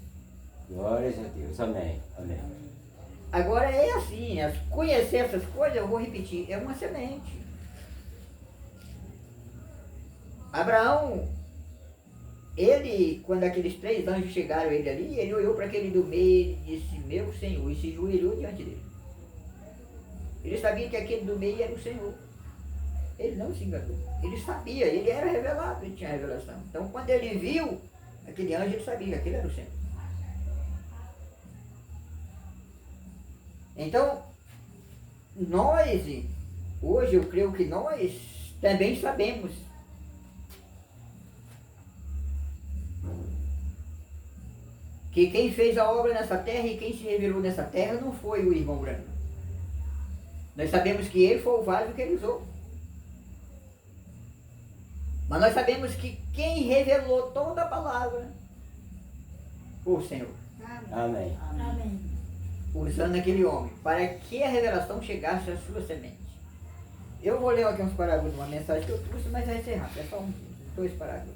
Glórias a Deus. Amém. Amém. Agora é assim, conhecer essas coisas, eu vou repetir, é uma semente. Abraão, ele, quando aqueles 3 anjos chegaram ele ali, ele olhou para aquele do meio e disse, meu Senhor, e se joelhou diante dele. Ele sabia que aquele do meio era o Senhor. Ele não se enganou. Ele sabia, ele era revelado, ele tinha revelação. Então, quando ele viu aquele anjo, ele sabia que aquele era o Senhor. Então, nós, hoje eu creio que nós também sabemos que quem fez a obra nessa terra e quem se revelou nessa terra não foi o irmão Branco. Nós sabemos que ele foi o vaso que ele usou. Mas nós sabemos que quem revelou toda a palavra foi o Senhor. Amém. Amém. Usando aquele homem, para que a revelação chegasse à sua semente. Eu vou ler aqui uns parágrafos de uma mensagem que eu trouxe, mas vai ser rápido, é só 2 parágrafos.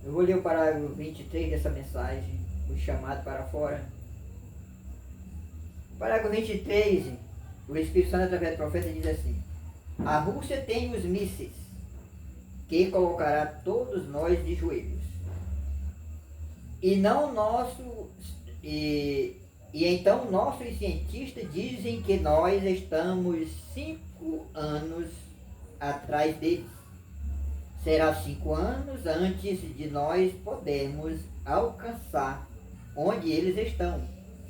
Eu vou ler o parágrafo 23 dessa mensagem fui chamado para fora. Parágrafo 23, o Espírito Santo através do profeta diz assim: a Rússia tem os mísseis que colocará todos nós de joelhos. E não nosso e então nossos cientistas dizem que nós estamos 5 anos atrás deles. Será 5 anos antes de nós podermos alcançar onde eles estão.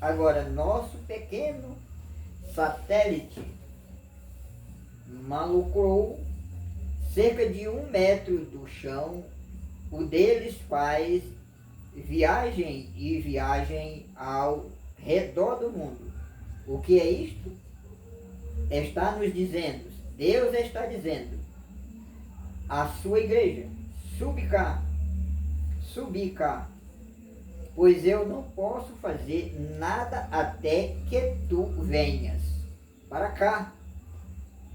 Agora, nosso pequeno satélite malucrou cerca de 1 metro do chão. O deles faz viagem ao redor do mundo. O que é isto? Está nos dizendo, Deus está dizendo à sua igreja: subi cá, pois eu não posso fazer nada até que tu venhas para cá.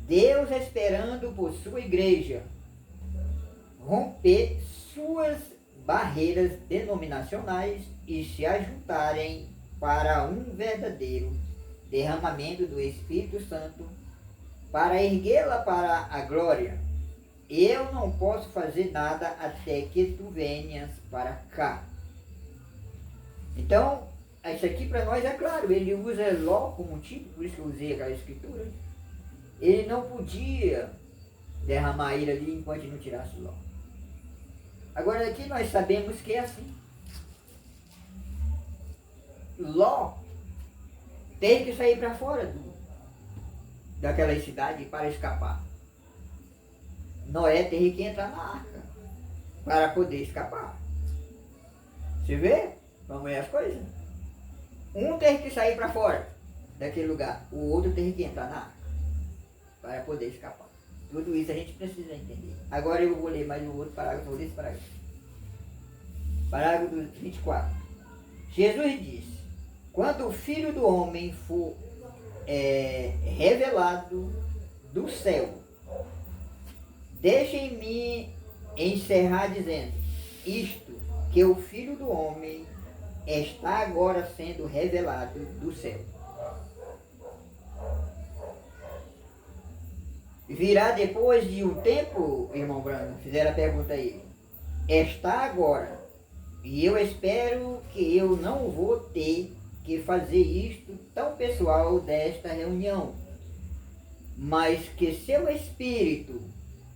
Deus esperando por sua igreja romper suas barreiras denominacionais e se ajuntarem para um verdadeiro derramamento do Espírito Santo, para erguê-la para a glória. Eu não posso fazer nada até que tu venhas para cá. Então, isso aqui para nós é claro, ele usa Ló como tipo, por isso que eu usei aquela escritura. Ele não podia derramar a ira ali enquanto não tirasse Ló. Agora aqui nós sabemos que é assim. Ló teve que sair para fora daquela cidade para escapar. Noé teve que entrar na arca para poder escapar. Você vê? Vamos ver as coisas? Um teve que sair para fora daquele lugar, o outro teve que entrar na arca para poder escapar. Tudo isso a gente precisa entender. Agora eu vou ler mais um outro parágrafo, vou ler esse parágrafo. Parágrafo 24. Jesus disse: quando o Filho do Homem for revelado do céu, deixem-me encerrar dizendo isto, que o Filho do Homem está agora sendo revelado do céu. Virá depois de um tempo, irmão Branco, fizeram a pergunta a ele. Está agora. E eu espero que eu não vou ter que fazer isto tão pessoal desta reunião, mas que seu Espírito,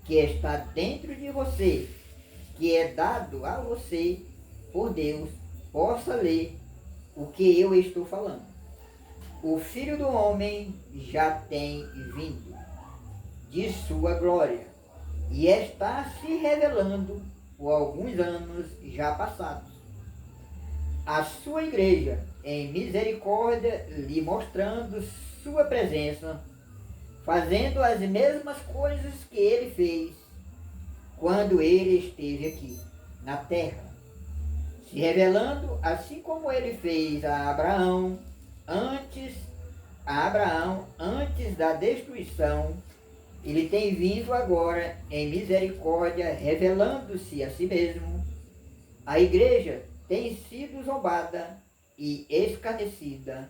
que está dentro de você, que é dado a você por Deus, possa ler o que eu estou falando. O Filho do Homem já tem vindo de sua glória e está se revelando por alguns anos já passados. A sua igreja, em misericórdia, lhe mostrando sua presença, fazendo as mesmas coisas que ele fez quando ele esteve aqui na terra, se revelando assim como ele fez a Abraão antes da destruição. Ele tem vindo agora em misericórdia, revelando-se a si mesmo. A igreja tem sido zombada e escarnecida.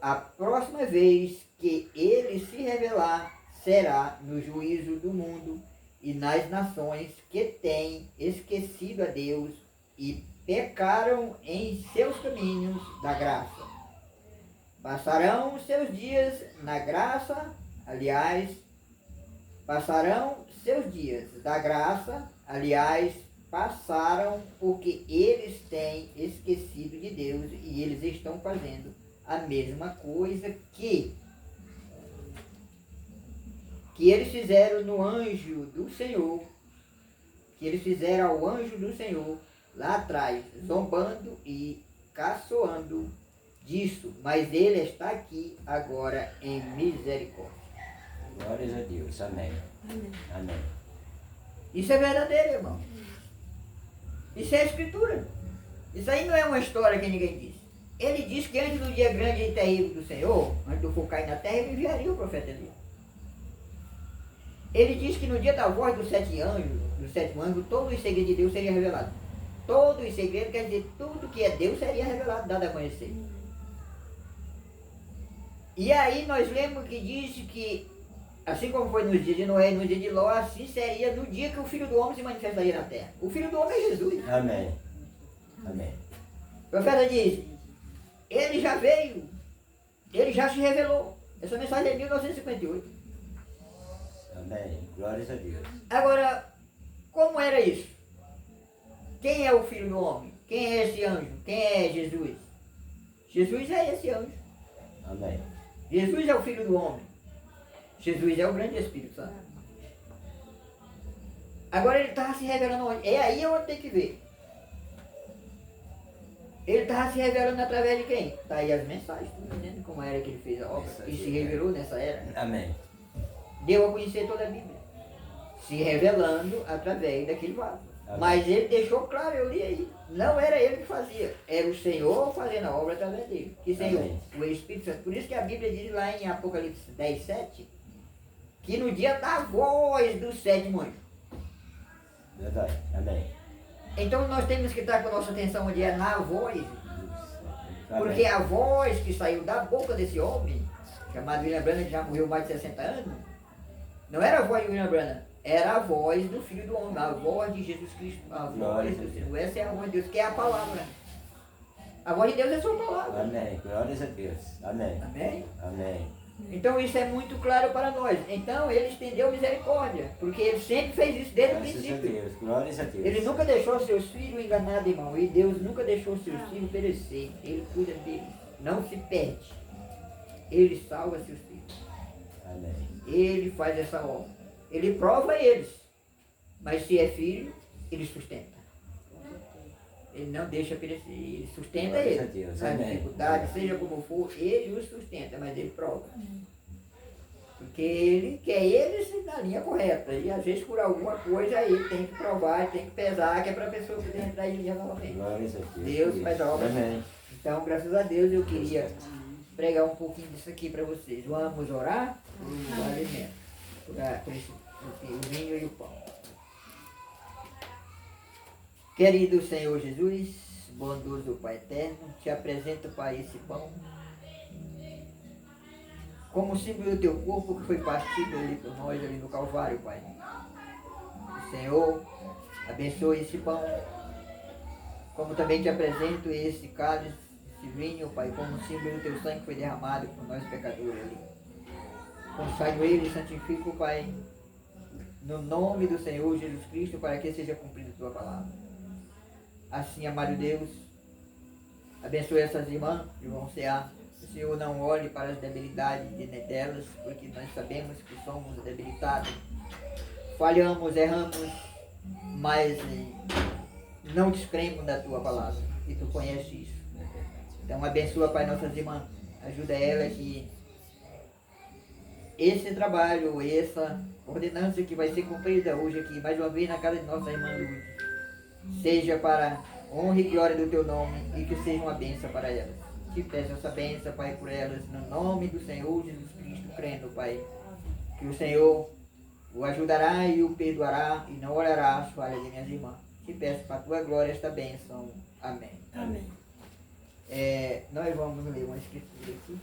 A próxima vez que ele se revelar será no juízo do mundo e nas nações que têm esquecido a Deus e pecaram em seus caminhos da graça. Passarão seus dias na graça, passaram porque eles têm esquecido de Deus e eles estão fazendo a mesma coisa que eles fizeram no anjo do Senhor, que eles fizeram ao anjo do Senhor lá atrás, zombando e caçoando disso, mas ele está aqui agora em misericórdia. Glórias a Deus. Amém. Amém. Amém. Isso é verdadeiro, irmão. Isso é a escritura. Isso aí não é uma história que ninguém disse. Ele disse que antes do dia grande e terrível do Senhor, antes do fogo cair na terra, ele enviaria o profeta Elias. Ele disse que no dia da voz dos 7 anjos, do sétimo anjo, todo o segredo de Deus seria revelado. todos os segredos, quer dizer, tudo que é Deus seria revelado, dado a conhecer. E aí nós lemos que diz que, assim como foi nos dias de Noé e no dia de Ló, assim seria no dia que o Filho do Homem se manifestaria na terra. O Filho do Homem é Jesus. Amém. Amém. O profeta diz, ele já veio, ele já se revelou. Essa mensagem é de 1958. Amém. Glórias a Deus. Agora, como era isso? Quem é o Filho do Homem? Quem é esse anjo? Quem é Jesus? Jesus é esse anjo. Amém. Jesus é o Filho do Homem. Jesus é o grande Espírito Santo. Agora ele estava se revelando onde? É aí onde tem que ver. Ele estava se revelando através de quem? Está aí as mensagens, estão entendendo como era que ele fez a obra e se revelou nessa era. Amém. Deu a conhecer toda a Bíblia. Se revelando através daquele vaso. Amém. Mas ele deixou claro, eu li aí. Não era ele que fazia, era o Senhor fazendo a obra através dele. Que Senhor, Amém. o Espírito Santo. Por isso que a Bíblia diz lá em Apocalipse 10, 7, que no dia da voz do sétimo anjo. Verdade. Amém. Então nós temos que estar com a nossa atenção onde é na voz. Amém. Porque a voz que saiu da boca desse homem, chamado William Branham, que já morreu mais de 60 anos, não era a voz de William Branham, era a voz do Filho do Homem, a voz de Jesus Cristo, a voz do Senhor. Essa é a voz de Deus, que é a palavra. A voz de Deus é a sua palavra. Amém. Glórias a Deus. Amém. Amém? Amém. Então isso é muito claro para nós. Então ele estendeu misericórdia, porque ele sempre fez isso desde o Graças a princípio. Deus. Glórias a Deus. Ele nunca deixou seus filhos enganados, irmão. E Deus nunca deixou seus filhos perecer. Ele cuida deles. Não se perde. Ele salva seus filhos. Amém. Ele faz essa obra. Ele prova eles. Mas se é filho, ele sustenta. Ele não deixa perecer. Ele sustenta Glórias a ele. Deus. Na Amém. dificuldade, seja como for, ele os sustenta, mas ele prova. Porque ele quer eles na linha correta. E às vezes por alguma coisa ele tem que provar, ele tem que pesar, que é para a pessoa poder entrar em linha novamente. Glórias a Deus. Deus faz a obra. Amém. Então, graças a Deus, eu queria pregar um pouquinho disso aqui para vocês. Vamos orar por alimento, por o vinho e o pão. Querido Senhor Jesus, bondoso Pai eterno, te apresento, Pai, esse pão como símbolo do teu corpo que foi partido ali por nós, ali no Calvário, Pai. O Senhor abençoe esse pão, como também te apresento esse cálice, esse vinho, Pai, como símbolo do teu sangue que foi derramado por nós pecadores ali. Consagro ele e santifico, Pai, no nome do Senhor Jesus Cristo, para que seja cumprida a tua palavra. Assim, amado Deus, abençoe essas irmãs que vão cear. O Senhor não olhe para as debilidades delas, porque nós sabemos que somos debilitados. Falhamos, erramos, mas não descremos da tua palavra. E tu conheces isso. Então abençoa, Pai, nossas irmãs. Ajuda ela que esse trabalho, essa ordenança que vai ser cumprida hoje aqui, mais uma vez na casa de nossa irmã Lourdes, seja para honra e glória do teu nome e que seja uma bênção para elas. Te peço essa bênção, Pai, por elas, no nome do Senhor Jesus Cristo, crendo, Pai, que o Senhor o ajudará e o perdoará e não olhará as falhas de minhas irmãs. Te peço para a tua glória esta bênção. Amém. Amém. Nós vamos ler uma escritura aqui.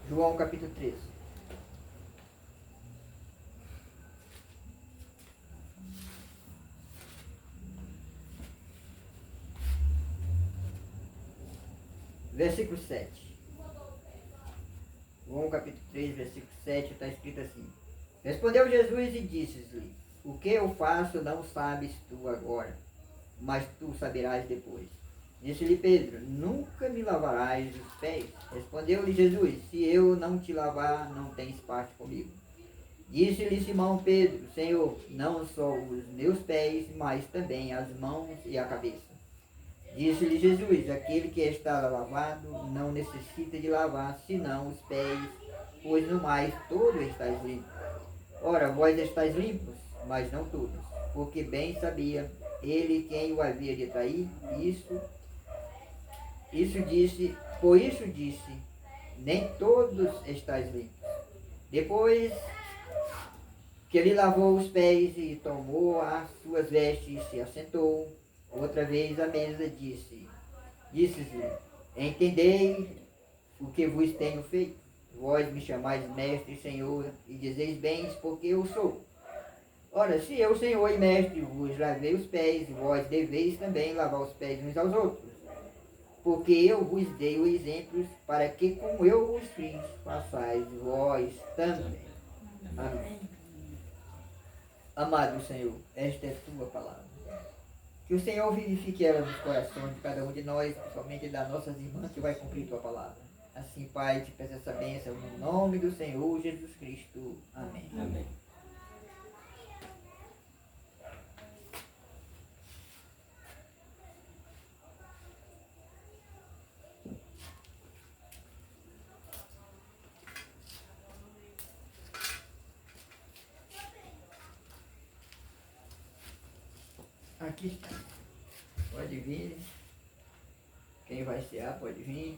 João capítulo 13. Versículo 7. João capítulo 3, versículo 7, está escrito assim. Respondeu Jesus e disse-lhe, o que eu faço não sabes tu agora, mas tu saberás depois. Disse-lhe Pedro, nunca me lavarás os pés. Respondeu-lhe Jesus, se eu não te lavar, não tens parte comigo. Disse-lhe Simão Pedro, Senhor, não só os meus pés, mas também as mãos e a cabeça. Disse-lhe Jesus, aquele que está lavado não necessita de lavar, senão os pés, pois no mais todo estáis limpo. Ora, vós estáis limpos, mas não todos, porque bem sabia ele quem o havia de trair, por isso disse, nem todos estáis limpos. Depois que ele lavou os pés e tomou as suas vestes e se assentou. Outra vez à mesa disse-lhe, entendei o que vos tenho feito. Vós me chamais mestre e senhor, e dizeis bens, porque eu sou. Ora, se eu, senhor e mestre, vos lavei os pés, vós deveis também lavar os pés uns aos outros. Porque eu vos dei o exemplo, para que, como eu vos fiz, façais vós também. Amém. Amado Senhor, esta é tua palavra. Que o Senhor vivifique ela nos corações de cada um de nós, principalmente das nossas irmãs que vai cumprir tua palavra. Assim, Pai, te peço essa bênção no nome do Senhor Jesus Cristo. Amém. Amém. Aqui está. Pode vir. Quem vai cear pode vir.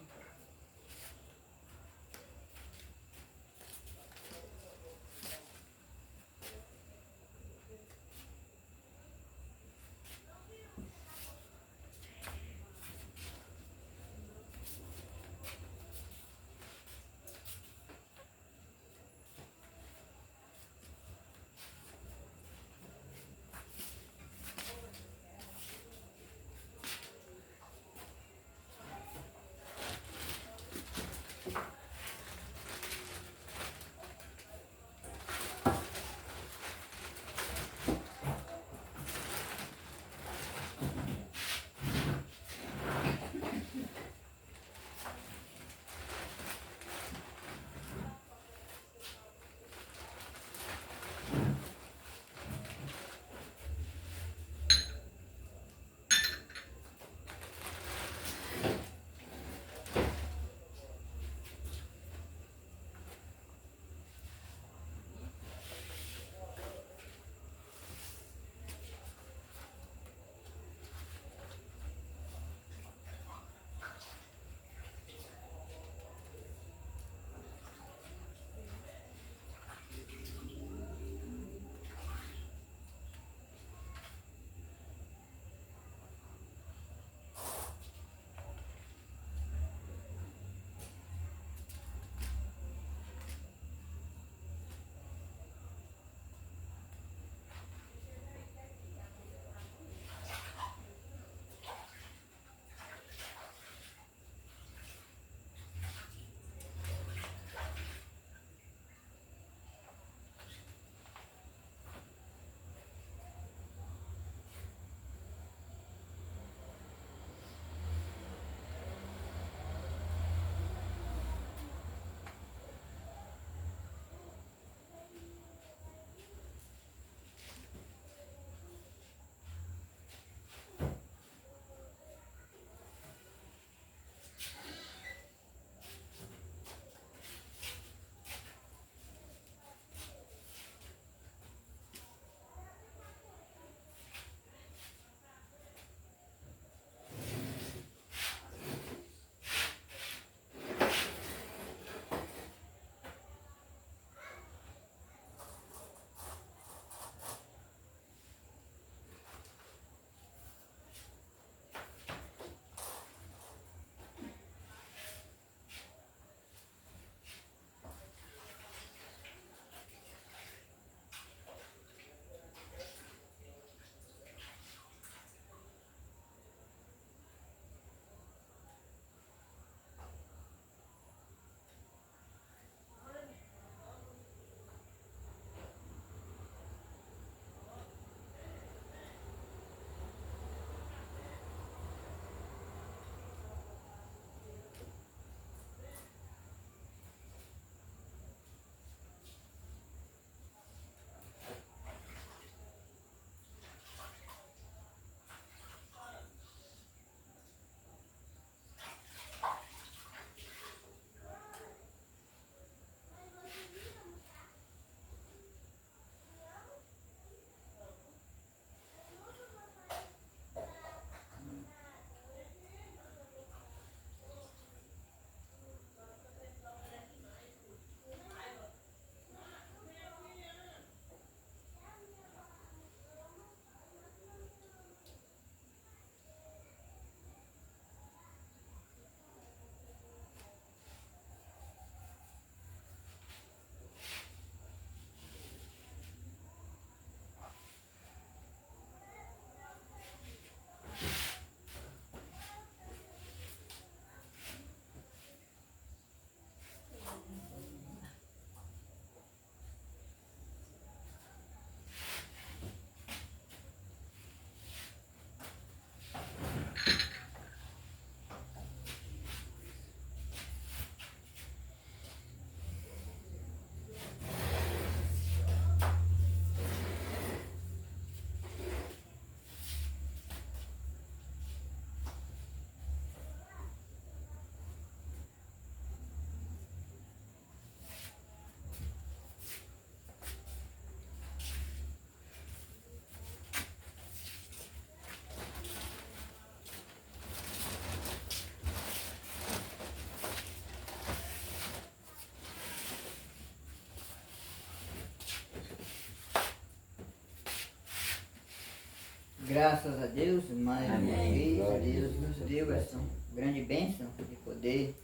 Graças a Deus, mais uma Amém. vez, Glória a Deus Deus. nos deu essa grande bênção de poder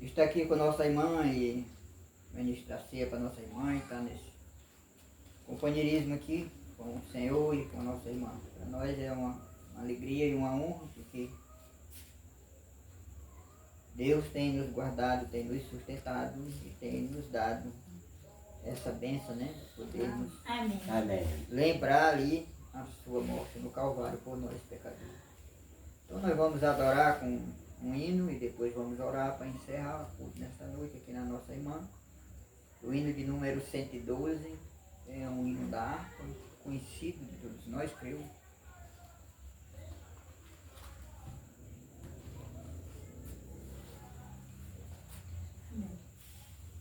estar aqui com a nossa irmã e ministrar ceia para nossa irmã e estar nesse companheirismo aqui com o Senhor e com a nossa irmã. Para nós é uma alegria e uma honra, porque Deus tem nos guardado, tem nos sustentado e tem nos dado essa bênção, né? Podermos Amém. Amém. lembrar ali a sua morte no Calvário por nós pecadores. Então nós vamos adorar com um hino e depois vamos orar para encerrar o culto nesta noite aqui na nossa irmã. O hino de número 112 é um hino da harpa, conhecido de todos nós, creio.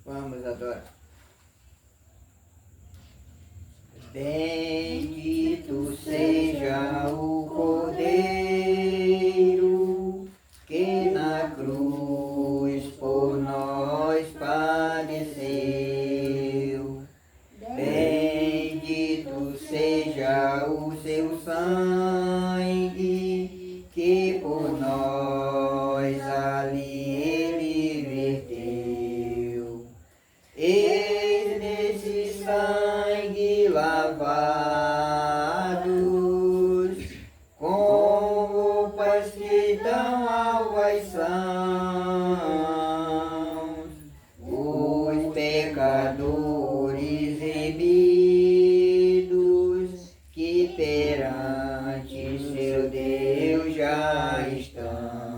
Vamos adorar. Bendito seja o Cordeiro que na cruz por nós padeceu. Bendito seja o seu sangue que por nós ali ele verteu. Eis nesse sangue lavados, com roupas que tão alvas são, os pecadores remidos que perante seu Deus já estão.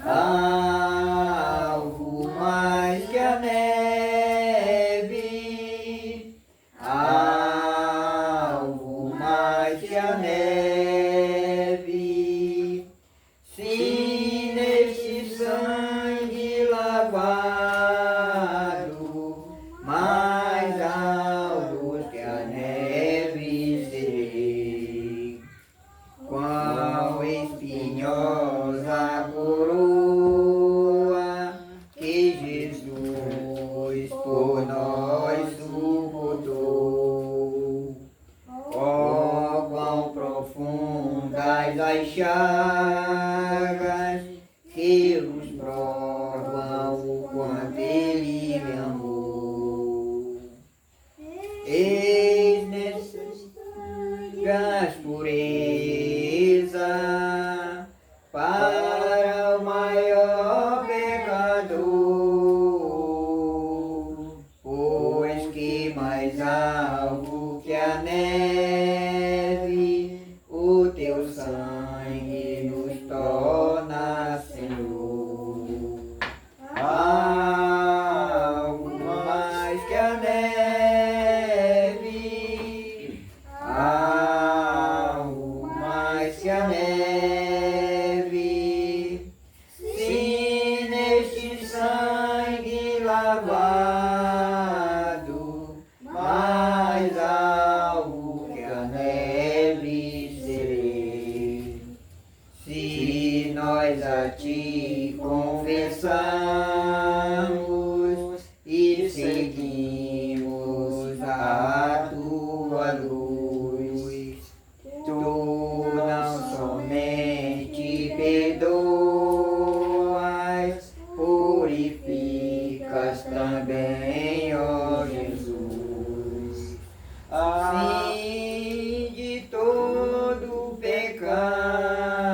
Algo mais que a neve, algo mais que a neve, se neste sangue lavado, mais alvo que a neve serei. Quão espinhosa coroa que Jesus por nós suportou. Oh, quão profundas as chagas que nos provam o quanto Ele me amou. Eis nessas pureza para o maior pecador, pois que mais alvo que a neve, o teu sangue nos torna Senhor. Algo mais que a neve, algo mais que a neve, se neste sangue lavado, mais alvo que a neve serei. Se nós a ti confessamos e seguimos a tua luz, tu não somente perdoas, purificas também, ó Jesus. Sim, de todo pecado,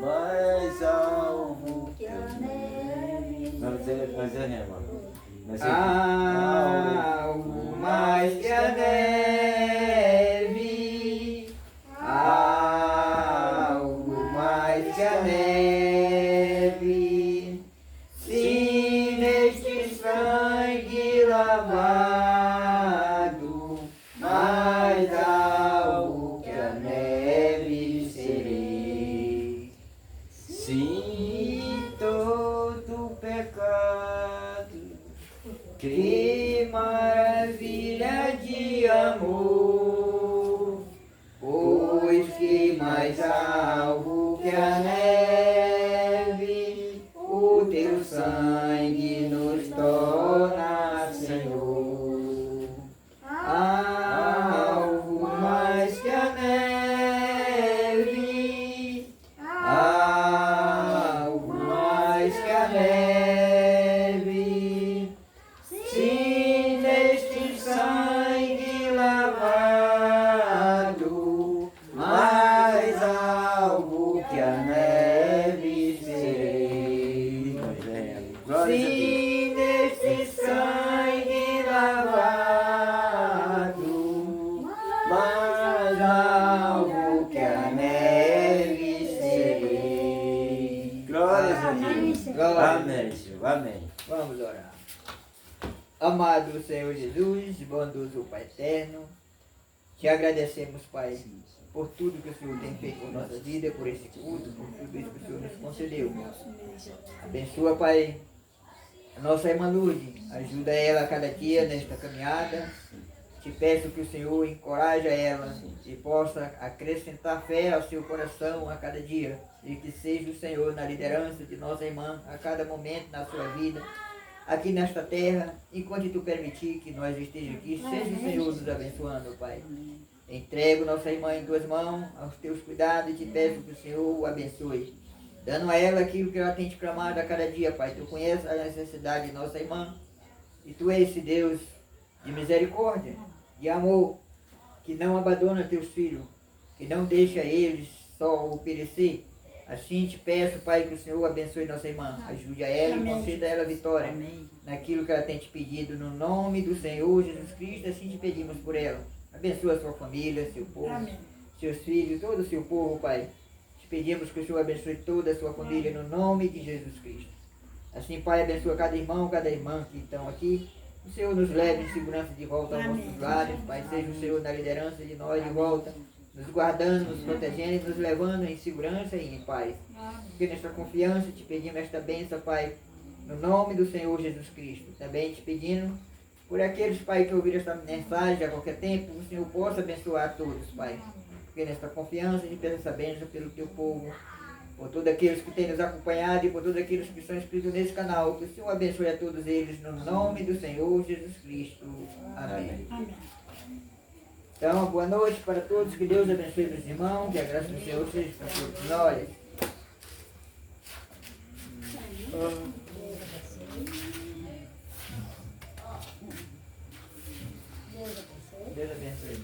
Mais alvo que a neve. Vamos dizer, irmão. algo mais que a neve, algo mais que a neve, se neste sangue lavado, mais alvo que a neve serei. Sim, todo pecado. Que maravilha de amor, pois que mais alvo que a neve, o teu sangue nos torna Senhor. e neste sangue lavado, mais alvo que a neve serei. Glórias a Deus. Glória. Amém, Senhor. Amém. Vamos orar. Amado Senhor Jesus, bondoso Pai eterno, te agradecemos, Pai, por tudo que o Senhor tem feito por nossa vida, por esse culto, por tudo isso que o Senhor nos concedeu. Abençoa, Pai, a nossa irmã Lourdes, ajuda ela a cada dia nesta caminhada. Te peço que o Senhor encoraje ela e possa acrescentar fé ao seu coração a cada dia, e que seja o Senhor na liderança de nossa irmã a cada momento na sua vida, aqui nesta terra, enquanto tu permitir que nós estejamos aqui, seja o Senhor nos abençoando, Pai. Entrego nossa irmã em tuas mãos, aos teus cuidados, e te peço que o Senhor o abençoe, dando a ela aquilo que ela tem te clamado a cada dia, Pai. Tu conheces a necessidade de nossa irmã, e tu és esse Deus de misericórdia, de amor, que não abandona teus filhos, que não deixa eles só perecer. Assim te peço, Pai, que o Senhor abençoe nossa irmã, ajude a ela e conceda a ela vitória naquilo que ela tem te pedido, no nome do Senhor Jesus Cristo. Assim te pedimos por ela. Abençoa a sua família, seu povo, seus filhos, todo o seu povo, Pai. Te pedimos que o Senhor abençoe toda a sua família, no nome de Jesus Cristo. Assim, Pai, abençoa cada irmão, cada irmã que estão aqui. O Senhor nos leve em segurança de volta aos nossos lares, Pai. Seja o Senhor na liderança de nós de volta, nos guardando, nos protegendo e nos levando em segurança e em paz. Porque nesta confiança te pedimos esta bênção, Pai, no nome do Senhor Jesus Cristo. Também te pedindo por aqueles, Pai, que ouviram esta mensagem a qualquer tempo, o Senhor possa abençoar todos, Pai. Porque nesta confiança te peço essa bênção pelo teu povo, por todos aqueles que têm nos acompanhado e por todos aqueles que são inscritos nesse canal. Que o Senhor abençoe a todos eles no nome do Senhor Jesus Cristo. Amém. Então, boa noite para todos, que Deus abençoe os irmãos, que a graça do Senhor seja para todos nós. Deus abençoe.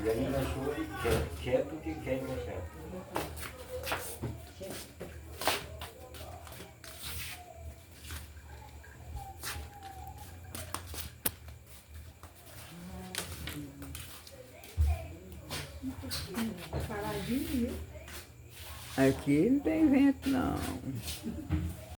E a minha chuva quer porque quer gostar. Aqui não tem vento, não.